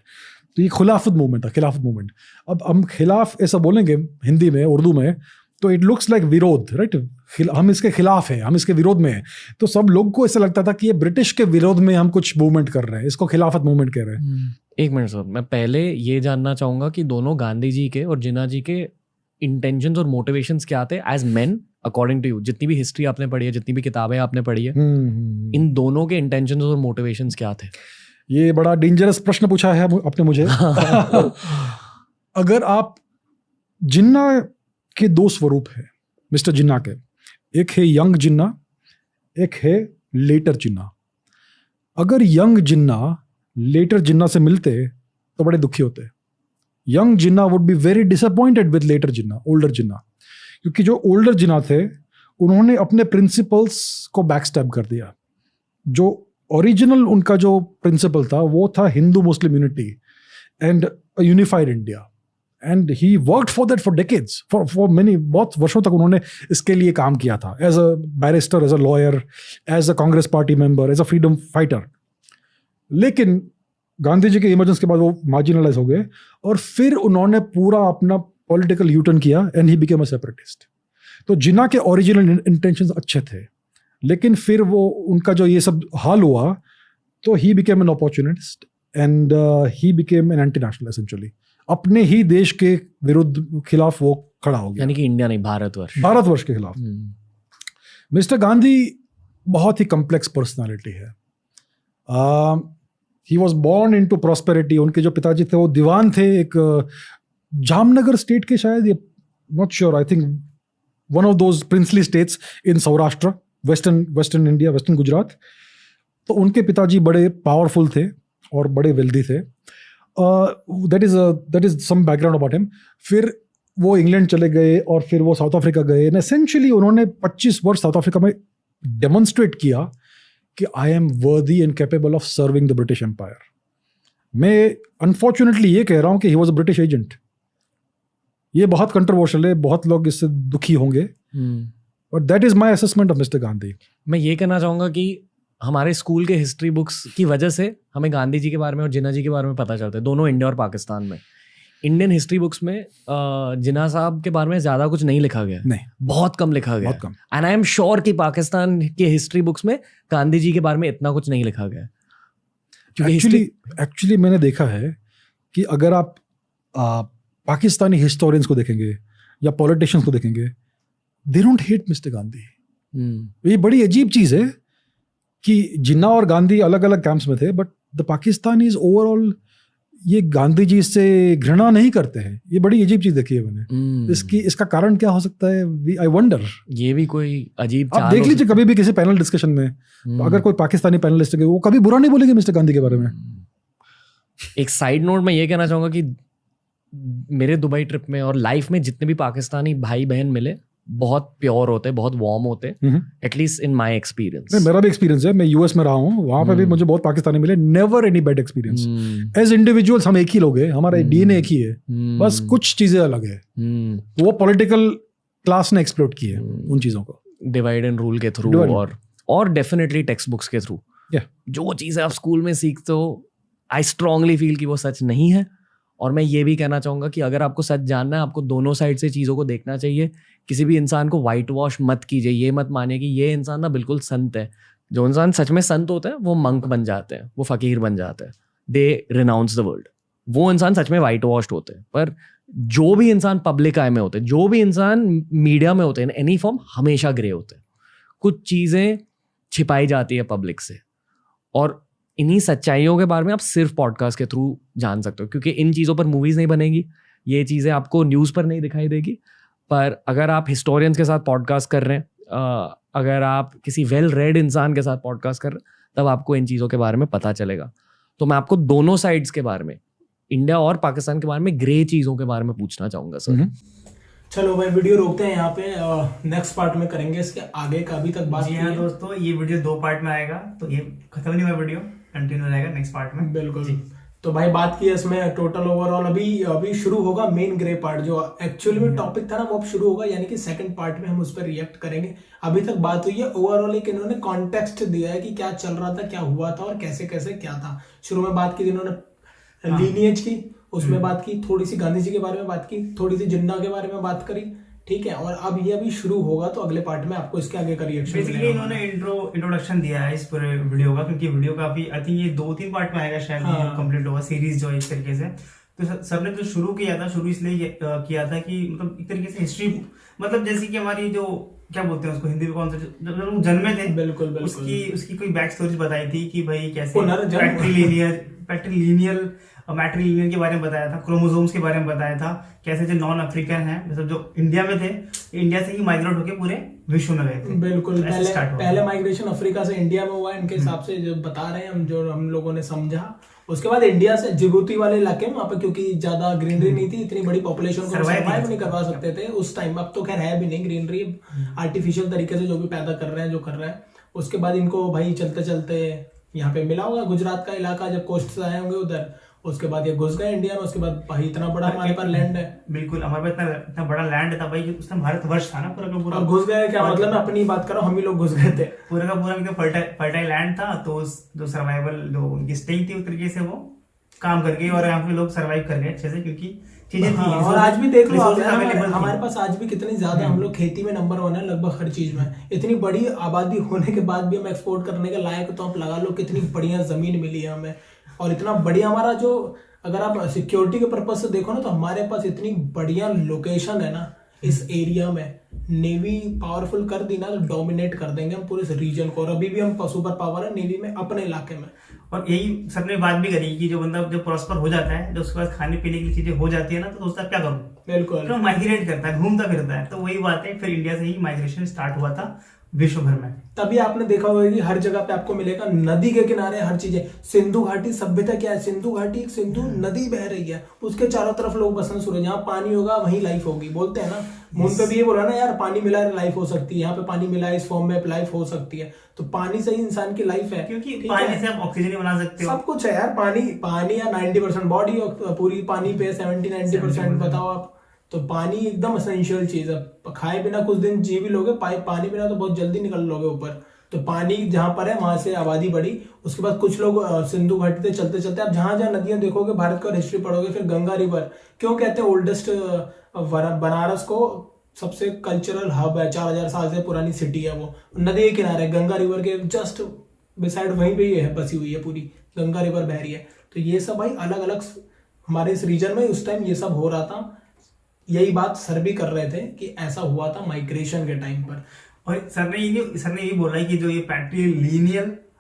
तो ये खिलाफत मूवमेंट था, खिलाफत मूवमेंट. अब हम खिलाफ ऐसा बोलेंगे हिंदी में, उर्दू में, तो इट लुक्स लाइक विरोध, राइट. हम इसके खिलाफ हैं, हम इसके विरोध में हैं. तो सब लोग को ऐसा लगता था कि ये ब्रिटिश के विरोध में हम कुछ मूवमेंट कर रहे हैं, इसको खिलाफत मूवमेंट कह रहे हैं. एक मिनट सर, मैं पहले ये जानना चाहूंगा कि दोनों गांधी जी के और जिन्ना जी के इंटेंशंस और मोटिवेशंस क्या थे as men, according to you. जितनी भी हिस्ट्री आपने पढ़ी है, जितनी भी किताबें आपने पढ़ी है, इन दोनों के इंटेंशंस और मोटिवेशंस क्या थे? ये बड़ा डेंजरस प्रश्न पूछा है आपने मुझे. अगर आप जिन्ना के दो स्वरूप है मिस्टर जिन्ना के, एक है यंग जिन्ना, एक है लेटर जिन्ना. अगर यंग जिन्ना लेटर जिन्ना से मिलते तो बड़े दुखी होते. Young Jinnah would be very disappointed with later Jinnah, older Jinnah, क्योंकि जो ओल्डर जिन्ना थे उन्होंने अपने प्रिंसिपल्स को बैकस्टैब कर दिया. जो ओरिजिनल उनका जो प्रिंसिपल था वो था Hindu Muslim unity and unified India. And he worked for that for decades, for many, बहुत वर्षों तक उन्होंने इसके लिए काम किया था, as a barrister, as a lawyer, as a Congress party member, as a freedom fighter. लेकिन गांधी जी के इमरजेंस के बाद वो मार्जिनलाइज हो गए और फिर उन्होंने पूरा अपना पॉलिटिकल यूटर्न किया and he became a separatist. तो जिन्ना के ओरिजिनल इंटेंशंस अच्छे थे, लेकिन फिर वो उनका जो ये सब हाल हुआ तो he became an opportunist and he became an anti national. Essentially अपने ही देश के विरुद्ध खिलाफ वो खड़ा हो गया. यानी कि इंडिया नहीं, भारतवर्ष के खिलाफ. मिस्टर गांधी बहुत ही कॉम्प्लेक्स पर्सनालिटी है. He was born into prosperity. उनके जो पिताजी थे वो दीवान थे एक जामनगर स्टेट के, शायद, ये not sure, I think one of those princely states in Saurashtra, western India, western Gujarat. तो उनके पिताजी बड़े पावरफुल थे और बड़े वेल्दी थे. That is some background about him. फिर वो इंग्लैंड चले गए और फिर वो साउथ अफ्रीका गए. एसेंशियली उन्होंने 25 वर्ष साउथ अफ्रीका में डेमोन्स्ट्रेट किया कि I am worthy and capable of serving the British empire. मैं अनफॉर्चुनेटली ये कह रहा हूँ कि he was a British agent. ये बहुत कंट्रोवर्शियल है, बहुत लोग इससे दुखी होंगे, but that is my assessment of mister Gandhi. मैं ये कहना चाहूँगा कि हमारे स्कूल के हिस्ट्री बुक्स की वजह से हमें गांधी जी के बारे में और जिन्ना जी के बारे में पता चलता है, दोनों इंडिया और पाकिस्तान में. इंडियन हिस्ट्री बुक्स में जिन्ना साहब के बारे में ज़्यादा कुछ नहीं लिखा गया, नहीं, बहुत कम लिखा गया. एंड आई एम श्योर कि पाकिस्तान के हिस्ट्री बुक्स में गांधी जी के बारे में इतना कुछ नहीं लिखा गया. एक्चुअली मैंने देखा है कि अगर आप पाकिस्तानी हिस्टोरियंस को देखेंगे या पॉलिटिशियंस को देखेंगे, they don't hate mister Gandhi. ये बड़ी अजीब चीज़ है कि जिन्ना और गांधी अलग अलग कैंप्स में थे, बट द पाकिस्तानीज ओवरऑल ये गांधी जी से घृणा नहीं करते हैं, ये बड़ी अजीब चीज देखी है मैंने। इसका कारण क्या हो सकता है, आई वंडर। ये भी कोई अजीब आप देख लीजिए कभी भी किसी पैनल डिस्कशन में अगर कोई पाकिस्तानी पैनलिस्ट है वो कभी बुरा नहीं बोलेंगे मिस्टर गांधी के बारे में। एक साइड नोट मैं ये कहना चाहूंगा कि मेरे दुबई ट्रिप में और लाइफ में जितने भी पाकिस्तानी भाई बहन मिले बहुत प्योर होते, बहुत वार्म होते, एटलीस्ट इन माय एक्सपीरियंस। मेरा भी एक्सपीरियंस है, मैं यूएस में रहा हूँ, वहां पे भी मुझे बहुत पाकिस्तानी मिले, never any bad experience. As individuals हम एक ही लोग हैं, हमारा डीएनए एक ही है, बस कुछ चीजें अलग है। वो पॉलिटिकल क्लास ने एक्सप्लोर की है उन चीजों को, डिवाइड एंड रूल के थ्रू और डेफिनेटली टेक्स्ट बुक्स के थ्रू। जो चीजें आप स्कूल में सीखते हो, आई स्ट्रांगली फील कि वो सच नहीं है। और मैं ये भी कहना चाहूंगा कि अगर आपको सच जानना है, आपको दोनों साइड से चीज़ों को देखना चाहिए। किसी भी इंसान को वाइट वॉश मत कीजिए, ये मत मानिए कि ये इंसान ना बिल्कुल संत है। जो इंसान सच में संत होते हैं वो मंक बन जाते हैं, वो फकीर बन जाते हैं, दे रिनाउंस द वर्ल्ड। वो इंसान सच में वाइट वॉश्ड होते हैं। पर जो भी इंसान पब्लिक आई में होते हैं, जो भी इंसान मीडिया में होते हैं, एनी फॉर्म, हमेशा ग्रे होते हैं। कुछ चीज़ें छिपाई जाती है पब्लिक से, और इन्हीं सच्चाइयों के बारे में आप सिर्फ पॉडकास्ट के थ्रू जान सकते हो, क्योंकि इन चीज़ों पर मूवीज़ नहीं बनेगी, ये चीज़ें आपको न्यूज़ पर नहीं दिखाई देगी। पर अगर आप हिस्टोरियंस के साथ पॉडकास्ट कर रहे हैं, अगर आप किसी वेल रेड इंसान के साथ पॉडकास्ट कर रहे हैं, तब आपको इन चीज़ों के बारे में पता चलेगा। तो मैं आपको दोनों साइड्स के बारे में, इंडिया और पाकिस्तान के बारे में, ग्रे चीज़ों के बारे में पूछना चाहूँगा सर। चलो भाई वीडियो रोकते हैं यहाँ पे, नेक्स्ट पार्ट में करेंगे इसके आगे का। अभी तक बात जी हाँ दोस्तों, ये वीडियो 2 पार्ट में आएगा, तो ये खत्म नहीं हुआ, वीडियो कंटिन्यू रहेगा नेक्स्ट पार्ट में। बिल्कुल। तो भाई बात की इसमें टोटल ओवरऑल, अभी शुरू होगा मेन ग्रे पार्ट, जो एक्चुअली में टॉपिक था ना, वो अब शुरू होगा, यानी कि सेकंड पार्ट में हम उस पर रिएक्ट करेंगे। अभी तक बात हुई है ओवरऑल, एक इन्होंने कॉन्टेक्स्ट दिया है कि क्या चल रहा था, क्या हुआ था और कैसे कैसे क्या था। शुरू में बात की इन्होंने लीनिएज की, उसमें बात की, थोड़ी सी गांधी जी के बारे में बात की, थोड़ी सी जिन्ना के बारे में बात करी, ठीक है। और अब ये अभी शुरू होगा, तो अगले पार्ट में आपको इसके आगे का रिएक्शन बेसिकली इन्होंने इंट्रोडक्शन दिया है इस पूरे वीडियो का, क्योंकि वीडियो काफी, आई थिंक ये 2-3 पार्ट में आएगा शायद, कंप्लीट होगा सीरीज जो इस तरीके से। तो सर ने जो शुरू किया था, शुरू इसलिए किया था कि मतलब एक तरीके से हिस्ट्री, मतलब जैसे कि हमारी जो क्या बोलते हैं उसको हिंदी में, कौन सा जब लोग जन्मे थे, बिल्कुल उसकी कोई बैक स्टोरी बताई थी कि भाई कैसे पैट्रीलिनियल मैट्रीलिनियल के बारे में बताया था, क्रोमोसोम्स के बारे में बताया था, कैसे जो नॉन अफ्रीकन है, मतलब जो इंडिया में थे, इंडिया से ही माइग्रेट होकर पूरे विश्व में गए थे। बिल्कुल, पहले माइग्रेशन अफ्रीका से इंडिया में हुआ, इनके हिसाब से जो बता रहे हैं हम, जो हम लोगों ने समझा। उसके बाद इंडिया से जिबूती वाले इलाके में, वहाँ पे क्योंकि ज्यादा ग्रीनरी नहीं थी, इतनी बड़ी पॉपुलेशन को सर्वाइव नहीं करवा सकते थे उस टाइम। अब तो खैर है भी नहीं ग्रीनरी, आर्टिफिशियल तरीके से जो भी पैदा कर रहे हैं, जो कर रहे हैं। उसके बाद इनको भाई चलते चलते यहाँ पे मिला होगा गुजरात का इलाका, जब कोस्ट से आए होंगे उधर, उसके बाद ये घुस गए इंडिया में। उसके बाद भाई इतना बड़ा हमारे पास लैंड है, बिल्कुल हमारे पास इतना बड़ा लैंड था भाई, उस टाइम भारतवर्ष था ना पूरा का पूरा। और घुस गए क्या मतलब, मैं अपनी बात कर रहा हूँ, हम ही लोग घुस गए थे। पूरा का पूरा एकदम फर्टाइल लैंड था, तो जो सर्वाइवल जो उनकी स्टेज थी, उस तरीके से वो काम कर गई, और यहाँ पे लोग सर्वाइव कर गए अच्छे से, क्योंकि चीजें थी। और आज भी देख लो हमारे पास आज भी कितनी ज्यादा, हम लोग खेती में नंबर 1 है लगभग हर चीज में। इतनी बड़ी आबादी होने के बाद भी हम एक्सपोर्ट करने के लायक, तो आप लगा लो कितनी बढ़िया जमीन मिली है हमें। और इतना बढ़िया हमारा जो, अगर आप सिक्योरिटी के पर्पज से देखो ना, तो हमारे पास इतनी बढ़िया लोकेशन है ना इस एरिया में। नेवी पावरफुल कर दी ना, तो डोमिनेट कर देंगे हम पूरे इस रीजन को। और अभी भी हम सुपर पावर है नेवी में अपने इलाके में। और यही सबने बात भी करी कि जो बंदा जब प्रॉस्पर हो जाता है, जब उसके पास खाने पीने की चीजें हो जाती है ना, तो सोचता क्या करूं, बिल्कुल, तो माइग्रेट करता है, घूमता फिरता है। तो वही बात है, फिर इंडिया से ही माइग्रेशन स्टार्ट हुआ था विश्व भर में। तभी आपने देखा होगा कि हर जगह पे आपको मिलेगा नदी के किनारे हर चीजें। सिंधु घाटी सभ्यता क्या है, सिंधु घाटी एक सिंधु नदी बह रही है, उसके चारों तरफ लोग बसना शुरू, जहाँ पानी होगा वहीं लाइफ होगी, बोलते हैं ना। मून पे भी ये बोला ना यार, पानी मिला है लाइफ हो सकती है, यहाँ पे पानी मिला है इस फॉर्म में लाइफ हो सकती है। तो पानी से ही इंसान की लाइफ है, क्योंकि पानी से आप ऑक्सीजन बना सकते हो, सब कुछ है यार। पानी या 90% बॉडी पूरी पानी पे 70-90% बताओ आप। तो पानी एकदम एसेंशियल चीज है। खाए बिना कुछ दिन जी भी लोगे, पानी बिना तो बहुत जल्दी निकल लोगे ऊपर। तो पानी जहां पर है वहां से आबादी बढ़ी। उसके बाद कुछ लोग सिंधु घाटी से चलते चलते, आप जहां जहां नदियां देखोगे, भारत का हिस्ट्री पढ़ोगे, फिर गंगा रिवर क्यों कहते हैं ओल्डेस्ट, बनारस को सबसे कल्चरल हब है, 4000 साल से पुरानी सिटी है वो, नदी के किनारे गंगा रिवर के जस्ट बिसाइड वहीं पे ये है, बसी हुई है पूरी, गंगा रिवर बह रही है। तो ये सब भाई अलग अलग हमारे इस रीजन में उस टाइम ये सब हो रहा था। यही बात सर भी कर रहे थे कि ऐसा हुआ था माइग्रेशन के टाइम पर। और सर ने ये बोला है कि जो ये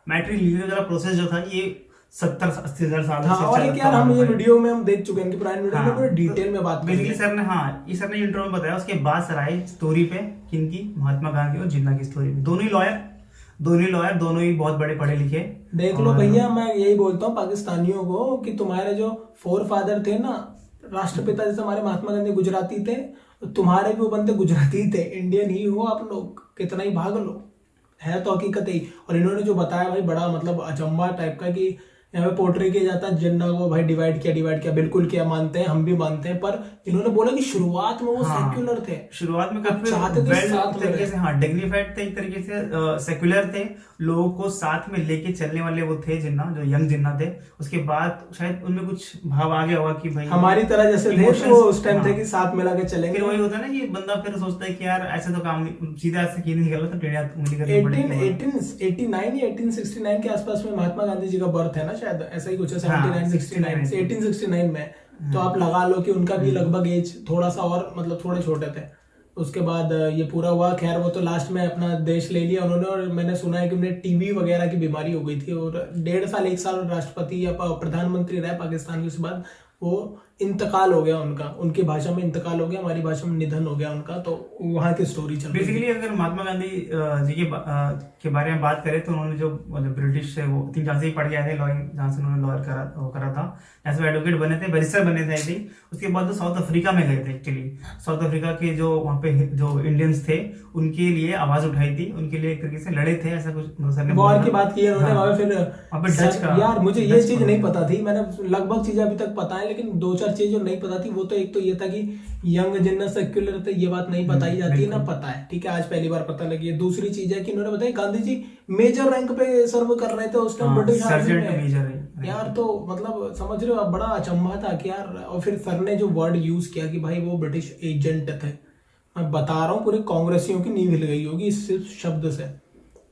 मैट्रीलिनियल वाला प्रोसेस जो था, ये 70-80 हजार साल हाँ, से और चल एक यार रहा हम ये है। वीडियो में हम देख चुके हैं, इनकी पुरानी वीडियो में हाँ, पूरे डिटेल में बात बेसिकली करेंगे। सर ने, हाँ ये सर ने इंट्रो में बताया, उसके बाद सर आए स्टोरी पे किनकी, महात्मा गांधी और जिन्ना की स्टोरी पे। दोनों ही लॉयर, दोनों ही बहुत बड़े पढ़े लिखे। देख लो भैया, मैं यही बोलता हूँ पाकिस्तानियों को कि तुम्हारे जो फोर फादर थे ना, राष्ट्रपिता जैसे हमारे महात्मा गांधी गुजराती थे, तो तुम्हारे भी वो बंदे गुजराती थे। इंडियन ही हो आप लोग, कितना ही भाग लो, है तो हकीकत ही। और इन्होंने जो बताया भाई, बड़ा मतलब अचंभा टाइप का कि यहाँ पे पोर्ट्रे किया जाता है जिन्ना को भाई डिवाइड किया, बिल्कुल किया, मानते हैं, हम भी मानते हैं। पर इन्होंने बोला कि शुरुआत में वो सेक्युलर थे, शुरुआत में काफी चाहते थे well साथ एक में तरीके से, हाँ डिग्निफाइड थे, एक तरीके से सेक्युलर थे, लोगों को साथ में लेके चलने वाले वो थे जिन्ना, जो यंग जिन्ना थे। उसके बाद शायद उनमें कुछ भाव आ गया होगा कि भाई हमारी तरह जैसे थे emotions, वो उस टाइम थे हाँ। कि साथ मिला के चलेंगे। फिर वही होता है ना कि बंदा फिर सोचता है कि यार ऐसे तो काम नहीं, सीधा ऐसे की नहीं निकल, तो टेढ़ी उंगली करनी पड़ेगी। 1889 या 1869 के आसपास में महात्मा गांधी जी का बर्थ है ना, शायद ऐसा ही कुछ है, हाँ, 1869 में। तो आप लगा लो कि उनका भी लगभग एज थोड़ा सा और मतलब थोड़े छोटे थे। उसके बाद ये पूरा हुआ, खैर वो तो लास्ट में अपना देश ले लिया उन्होंने। और मैंने सुना है कि उन्हें टीबी वगैरह की बीमारी हो गई थी, और 1.5 साल 1 साल राष्ट्रपति या प्रधानमंत्री रहे पाकिस्तान के। उसके बाद वो इंतकाल हो गया उनका, उनकी भाषा में इंतकाल हो गया, हमारी भाषा में निधन हो गया उनका। तो वहाँ की स्टोरी चल रही है। बेसिकली अगर महात्मा गांधी जी के बारे में बात करें तो उन्होंने जो ब्रिटिश से, वो जहाँ से ही पढ़ के आए थे, लॉयर, जहाँ से उन्होंने लॉयर करा था, जहाँ से एडवोकेट बने थे, बैरिस्टर बने थे थी। उसके बाद तो साउथ अफ्रीका में गए थे। एक्चुअली साउथ अफ्रीका के जो वहाँ पे जो इंडियंस थे उनके लिए आवाज उठाई थी, उनके लिए एक तरीके से लड़े थे, ऐसा कुछ सर ने वॉर की बात की है उन्होंने। हाँ, फिर वहाँ पे डच का, यार मुझे ये डच चीज का नहीं पता थी, मैंने लगभग चीजें अभी तक पता है, लेकिन 2-4 चीज जो नहीं पता थी वो तो एक तो ये था कि यंग जिन्ना सेक्युलर थे, ये बात नहीं बताई जाती है ना, पता है, ठीक है, आज पहली बार पता लगी है। दूसरी चीज है कि उन्होंने बताया गांधी जी मेजर रैंक पे सर्व कर रहे थे उस टाइम ब्रिटिश आर्मी में। यार तो मतलब समझ रहे हो आप, बड़ा अचंभा था कि यार। और फिर सर ने जो वर्ड यूज किया कि भाई वो ब्रिटिश एजेंट थे, मैं बता रहा हूँ पूरे कांग्रेसियों की नींव हिल गई होगी इस सिर्फ शब्द से।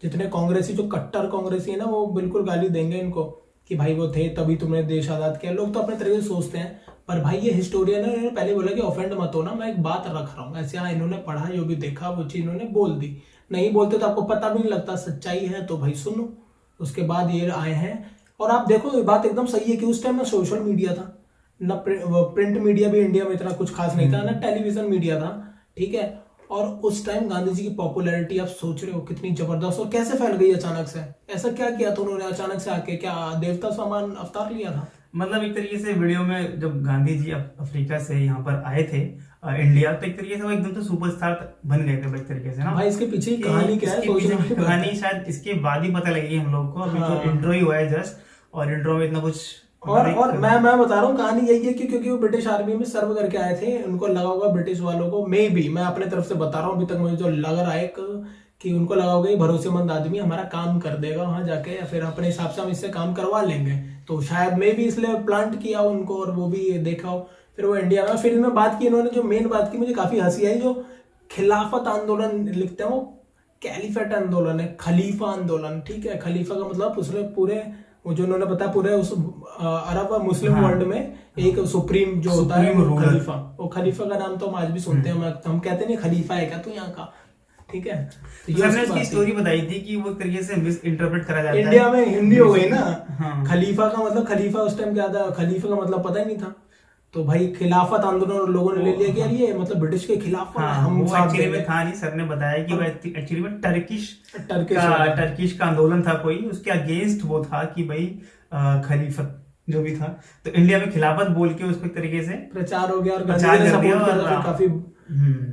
जितने कांग्रेसी, जो कट्टर कांग्रेसी है ना, वो बिल्कुल गाली देंगे इनको कि भाई वो थे तभी तुमने देश आजाद किया। लोग तो अपने तरीके से सोचते हैं, पर भाई ये हिस्टोरियन है, इन्होंने पहले बोला कि ऑफेंड मत होना, मैं एक बात रख रहा हूँ ऐसे। हाँ, इन्होंने पढ़ा, जो भी देखा वो चीज इन्होंने बोल दी। नहीं बोलते तो आपको पता भी नहीं लगता, सच्चाई है तो भाई सुनो। उसके बाद ये आए हैं, और आप देखो ये बात एकदम सही है कि उस टाइम ना सोशल मीडिया था ना, प्रिंट मीडिया भी इंडिया में इतना कुछ खास नहीं था ना, टेलीविजन मीडिया था, ठीक है। और उस टाइम गांधी जी की पॉपुलैरिटी आप सोच रहे हो कितनी जबरदस्त, और कैसे फैल गई अचानक से। ऐसा क्या किया था उन्होंने अचानक से आके, क्या देवता सामान अवतार लिया था? मतलब एक तरीके से वीडियो में जब गांधी जी अफ्रीका से यहाँ पर आए थे इंडिया, तो एक तरीके से वो एकदम तो सुपरस्टार बन गए थे एक तरीके से ना। भाई इसके पीछे कहानी क्या है? कहानी शायद इसके बाद ही पता लगेगी हम लोग को। अभी तो इंट्रो ही हुआ है जस्ट, और इंट्रो में इतना कुछ और मैं बता रहा हूँ कहानी यही है कि क्योंकि वो ब्रिटिश आर्मी में सर्व करके आए थे, उनको लगा होगा ब्रिटिश वालों को, मैं अपने तरफ से बता रहा हूँ, अभी तक मुझे जो लग रहा है कि उनको लगा होगा ये भरोसेमंद आदमी हमारा काम कर देगा वहां जाके, या फिर अपने हिसाब से हम इससे काम करवा लेंगे। तो शायद मैं भी इसलिए प्लांट किया उनको, और वो भी देखा हो। फिर वो इंडिया में, फिर इन्होंने बात की, इन्होंने जो मेन बात की मुझे काफी हंसी आई, जो खिलाफत आंदोलन लिखते हैं वो कैलिफेट आंदोलन है, खलीफा आंदोलन, ठीक है। खलीफा का मतलब उसमें पूरे वो जो उन्होंने बताया पूरे उस अरब और मुस्लिम वर्ल्ड में एक सुप्रीम जो होता है वो खलीफा। वो खलीफा का नाम तो हम आज भी सुनते हैं, हम कहते नहीं खलीफा है क्या तो यहाँ का, ठीक है। तो हमने उसकी स्टोरी बताई थी कि वो तरीके से मिस इंटरप्रेट करा जाता है। इंडिया में हिंदी हो गई ना। हाँ। खलीफा का मतलब, खलीफा उस टाइम क्या था, खलीफा का मतलब पता ही नहीं था। तो भाई खिलाफत आंदोलन लोगों ने ले लिया कि यार ये मतलब ब्रिटिश के खिलाफ हम एक्चुअली में था नहीं। सर ने बताया कि वो एक्चुअली में टर्किश का आंदोलन था कोई, उसके अगेंस्ट वो था कि भाई खलीफत जो भी था, तो इंडिया में खिलाफत बोल के उसको एक तरीके से प्रचार हो गया, और प्रचार कर दिया, और काफी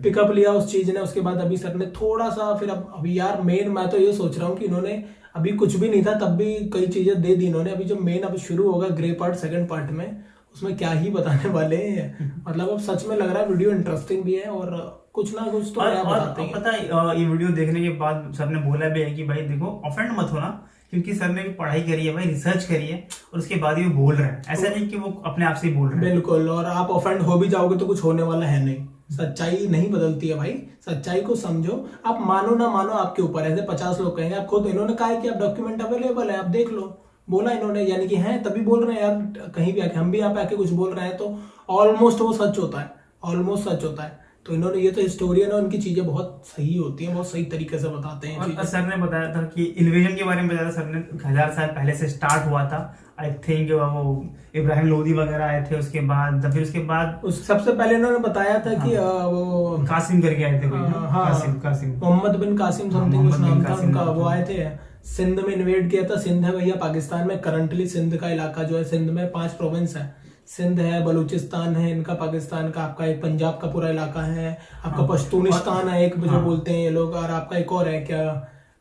पिकअप लिया उस चीज ने। उसके बाद अभी सर ने थोड़ा सा फिर अभी यार मेन मैं तो ये सोच रहा हूँ कि इन्होंने अभी कुछ भी नहीं था तब भी कई चीजें दे दी इन्होंने। अभी जो मेन अब शुरू होगा ग्रे पार्ट सेकंड पार्ट में, उसमें क्या ही बताने वाले हैं। मतलब अब सच में लग रहा है वीडियो इंटरेस्टिंग भी है, और कुछ ना कुछ तो नया बताते हैं। पता है ये वीडियो देखने के बाद सर ने बोला भी है कि भाई देखो ऑफेंड मत होना, क्योंकि सर ने भी पढ़ाई करी है भाई, रिसर्च करी है, और उसके बाद ये बोल रहे हैं। ऐसा नहीं कि वो अपने आप से ही बोल रहे हैं। बिल्कुल, और आप ऑफेंड हो भी जाओगे तो कुछ होने वाला है नहीं। सच्चाई नहीं बदलती है भाई, सच्चाई को समझो। आप मानो ना मानो आपके ऊपर है। 50 लोग कहेंगे, आप खुद इन्होंने कहा है कि आप डॉक्यूमेंट अवेलेबल है, आप देख लो, बोला इन्होंने, यानी कि हैं तभी बोल रहे हैं यार। कहीं भी आके हम भी यहाँ पे आके कुछ बोल रहे हैं तो ऑलमोस्ट वो सच होता है, ऑलमोस्ट सच होता है। तो इन्होंने ये तो हिस्टोरियन है, उनकी चीजें बहुत सही होती हैं, बहुत सही तरीके से बताते हैं और चीजें। सर ने बताया था कि इन्वेजन के बारे में बताया था सर ने, 1000 साल पहले से स्टार्ट हुआ था। आई थिंक वो इब्राहिम लोदी वगैरह आए थे उसके बाद, फिर उसके बाद उस सबसे पहले इन्होंने बताया था कि वो कासिम करके आए थे कोई, हाँ, कासिम मोहम्मद बिन कासिम हाँ, समथिंग कुछ मोहम्मद बिन नाम था कासिम उनका, नाम वो था। आए थे, सिंध में इन्वेड किया था। सिंध है भैया पाकिस्तान में, करंटली सिंध का इलाका जो है, सिंध में 5 प्रोविंस है, सिंध है, बलूचिस्तान है इनका पाकिस्तान का, आपका एक पंजाब का पूरा इलाका है, आपका पश्तूनिस्तान है एक जो बोलते हैं ये लोग, और आपका एक और है क्या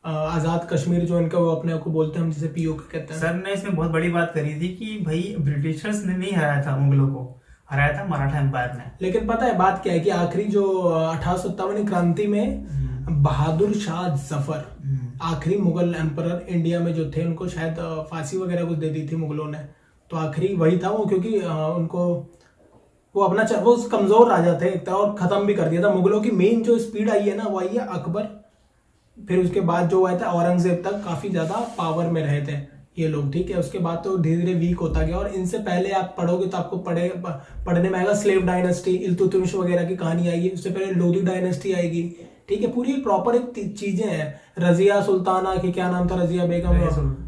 आजाद कश्मीर जो इनका, वो अपने आप को बोलते हैं, हम जिसे पीओके कहते हैं। सर ने इसमें बहुत बड़ी बात करी थी कि भाई ब्रिटिशर्स ने नहीं हराया था मुगलों को, हराया था मराठा एम्पायर ने। लेकिन पता है बात क्या है कि आखिरी जो 1857 क्रांति में बहादुर शाह जफर, आखिरी मुगल एम्परर इंडिया में जो थे, उनको शायद फांसी वगैरह कुछ दे दी थी मुगलों ने, तो आखिरी वही था वो, क्योंकि उनको वो अपना वो कमजोर राजा थे एक तरह, और खत्म भी कर दिया था। मुगलों की मेन जो स्पीड आई है ना वो आई है अकबर, फिर उसके बाद जो आया था औरंगजेब तक काफी ज्यादा पावर में रहे थे ये लोग, ठीक है। उसके बाद तो धीरे धीरे वीक होता गया, और इनसे पहले आप पढ़ोगे तो आपको पढ़ने में आएगा स्लेव डायनेस्टी, इल्तुतमिश वगैरह की कहानी आएगी, उससे पहले लोधी डायनेस्टी आएगी, ठीक है। पूरी प्रॉपर एक चीजें हैं, रजिया सुल्ताना की क्या नाम था, रजिया बेगम,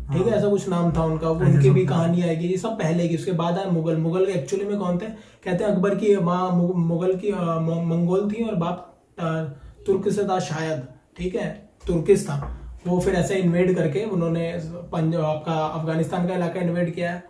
ठीक है, ऐसा कुछ नाम था उनका, उनकी भी कहानी आएगी, ये सब पहले की। उसके बाद आए मुगल। मुगल एक्चुअली में कौन थे, कहते हैं अकबर की माँ मुगल की मंगोल थी और बाप तुर्क से था शायद, ठीक है, तुर्किश था वो। फिर ऐसे इन्वेड करके उन्होंने आपका अफगानिस्तान का इलाका इन्वेड किया है,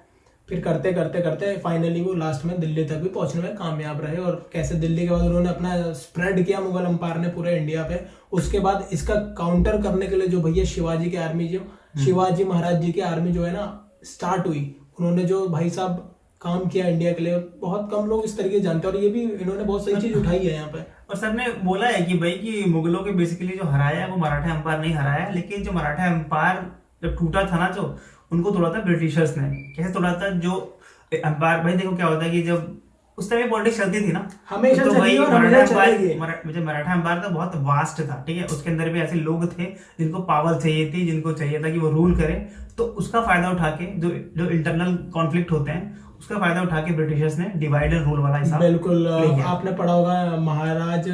फिर करते करते करते फाइनली वो लास्ट में दिल्ली तक भी पहुंचने में कामयाब रहे। और कैसे दिल्ली के बाद उन्होंने अपना स्प्रेड किया मुगल अंपायर ने पूरे इंडिया पे। उसके बाद इसका काउंटर करने के लिए जो भैया शिवाजी की आर्मी, जो शिवाजी महाराज जी की आर्मी जो है ना स्टार्ट हुई, उन्होंने जो भाई साहब काम किया इंडिया के लिए, बहुत कम लोग इस तरीके जानते हैं, और ये भी इन्होंने बहुत सही चीज उठाई है यहाँ पे। और सर ने बोला है कि भाई कि मुगलों के बेसिकली जो हराया है वो मराठा एम्पायर नहीं हराया, लेकिन जो मराठा एम्पायर जब टूटा था ना, जो उनको तोड़ा था ब्रिटिशर्स ने। कैसे तोड़ा था, जो एम्पायर, भाई देखो क्या होता है कि जब उस टाइम पॉलिटिक्स चलती थी ना, हमेशा तो चली भाई और मराठा हमेशा एम्पायर, चलेगी। जो मराठा एम्पायर था बहुत वास्ट था, ठीक है। उसके अंदर भी ऐसे लोग थे जिनको पावर चाहिए थी, जिनको चाहिए था कि वो रूल करे, तो उसका फायदा उठा के जो इंटरनल कॉन्फ्लिक्ट होते हैं उसका फायदा उठा के ब्रिटिशर्स ने डिवाइड एंड रूल वाला हिसाब बिल्कुल। आपने पढ़ा होगा महाराज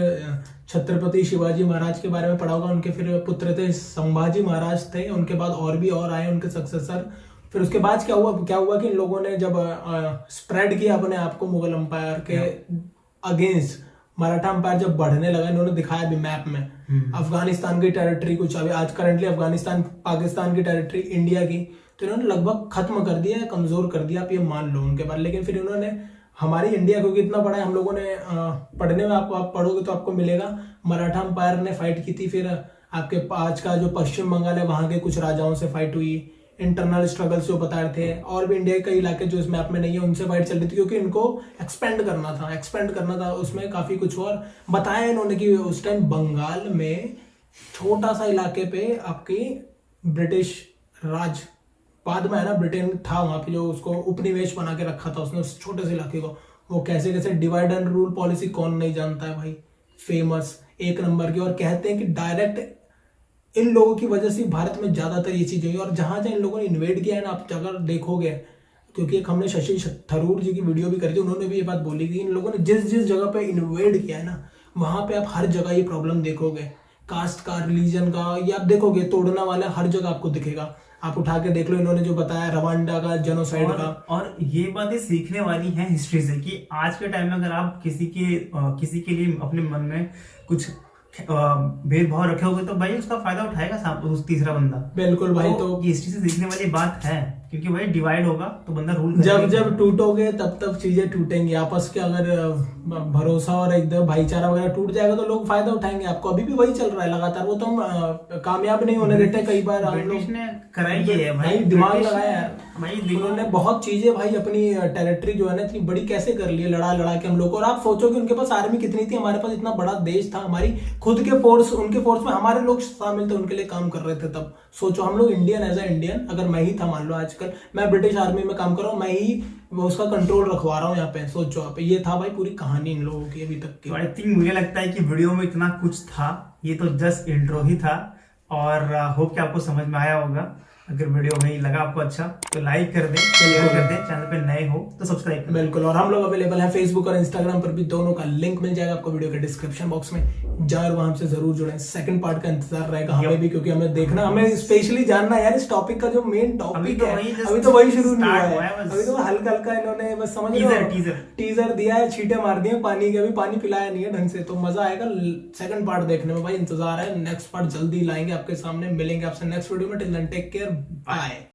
छत्रपति शिवाजी महाराज के बारे में पढ़ा होगा, उनके फिर पुत्र थे संभाजी महाराज थे, उनके बाद और भी और आए उनके सक्सेसर। फिर उसके बाद क्या हुआ कि इन लोगों ने जब स्प्रेड किया अपने आप को मुगल अंपायर के अगेंस्ट, मराठा अंपायर जब बढ़ने लगा, इन्होंने दिखाया भी मैप में अफगानिस्तान की टेरिटरी कुछ, अभी आज करंटली अफगानिस्तान पाकिस्तान की टेरिटरी इंडिया की, तो इन्होंने लगभग खत्म कर दिया, कमजोर कर दिया, आप ये मान लो उनके बाद। लेकिन फिर इन्होंने हमारी इंडिया क्योंकि इतना बड़ा है, हम लोगों ने पढ़ने में आप पढ़ोगे तो आपको मिलेगा मराठा अंपायर ने फाइट की थी, फिर आपके आज का जो पश्चिम बंगाल है वहां के कुछ राजाओं से फाइट हुई, इंटरनल स्ट्रगल्स जो बता रहे थे, और भी इंडिया के कई इलाके जो इस मैप में नहीं है उनसे फाइट चल रही थी, क्योंकि इनको एक्सपेंड करना था उसमें काफी कुछ। और बताया इन्होंने कि उस टाइम बंगाल में छोटा सा इलाके पे आपकी ब्रिटिश राज, बाद में है ना ब्रिटेन था वहां पे, जो उसको उपनिवेश बना के रखा था उसने उस छोटे से इलाके को। वो कैसे कैसे डिवाइड एंड रूल पॉलिसी कौन नहीं जानता है भाई, फेमस एक नंबर की। और कहते हैं कि डायरेक्ट इन लोगों की वजह से भारत में ज्यादातर ये चीज हुई, और जहां जहां इन लोगों ने इन्वेड किया है ना, आप अगर देखोगे, क्योंकि एक हमने शशि थरूर जी की वीडियो भी करी थी, उन्होंने भी ये बात बोली कि इन लोगों ने जिस जिस जगह पे इन्वेड किया है ना, वहां पे आप हर जगह ये प्रॉब्लम देखोगे, कास्ट का, रिलीजन का, ये आप देखोगे तोड़ना वाला हर जगह आपको दिखेगा। आप उठा के देख लो, इन्होंने जो बताया रवांडा का, जेनोसाइड का। और ये बातें सीखने वाली हैं हिस्ट्री से, कि आज के टाइम में अगर आप किसी के लिए अपने मन में कुछ भेदभाव रखे होगे तो भाई उसका फायदा उठाएगा उस तीसरा बंदा। बिल्कुल भाई, तो हिस्ट्री से सीखने वाली बात है, क्योंकि भाई डिवाइड होगा तो बंदा रूल जब टूटोगे तब चीजें टूटेंगी आपस के। अगर भरोसा और एकदम भाईचारा वगैरह टूट जाएगा तो लोग फायदा उठाएंगे आपको। अभी भी वही चल रहा है लगातार, वो तो हम कामयाब नहीं होने देते कई बार। हम लोग ने कराई है भाई, दिमाग लगाया है भाई, उन्होंने बहुत चीजें भाई, अपनी टेरिटरी जो है ना इतनी बड़ी कैसे कर ली, लड़ा के हम लोग। और आप सोचो कि उनके पास आर्मी कितनी थी, हमारे पास इतना बड़ा देश था, हमारी खुद के फोर्स, उनके फोर्स में हमारे लोग शामिल थे, उनके लिए काम कर रहे थे। तब सोचो हम लोग इंडियन, एज ए इंडियन, अगर मैं ही था, मान लो आजकल मैं ब्रिटिश आर्मी में काम कर रहा हूँ, मैं ही उसका कंट्रोल रखवा रहा हूँ यहाँ पे, सोचो आप। ये था भाई पूरी कहानी इन लोगों की अभी तक की। आई थिंक मुझे लगता है कि वीडियो में इतना कुछ था, ये तो जस्ट इंट्रो ही था, और होप कि आपको समझ में आया होगा। अगर वीडियो भाई लगा आपको अच्छा तो लाइक कर दे, शेयर कर दे, चैनल पे नए हो तो सब्सक्राइब कर दे। बिल्कुल। और हम लोग अवेलेबल हैं फेसबुक और इंस्टाग्राम पर भी, दोनों का लिंक मिल जाएगा आपको वीडियो के डिस्क्रिप्शन बॉक्स में। जाए और वहां से जरूर जुड़े। सेकंड पार्ट का इंतजार रहेगा हमें भी, क्योंकि हमें देखना, हमें स्पेशली जानना है यार इस टॉपिक का जो मेन टॉपिक है। अभी तो वही शुरू नहीं हुआ है, अभी तो हल्का हल्का इन्होंने बस समझ टीजर दिया है, छींटे मार दिए पानी के, अभी पानी पिलाया नहीं है ढंग से। तो मजा आएगा सेकंड पार्ट देखने में भाई, इंतजार है। नेक्स्ट पार्ट जल्दी लाएंगे आपके सामने, मिलेंगे आपसे नेक्स्ट वीडियो में। Till then take care, bye.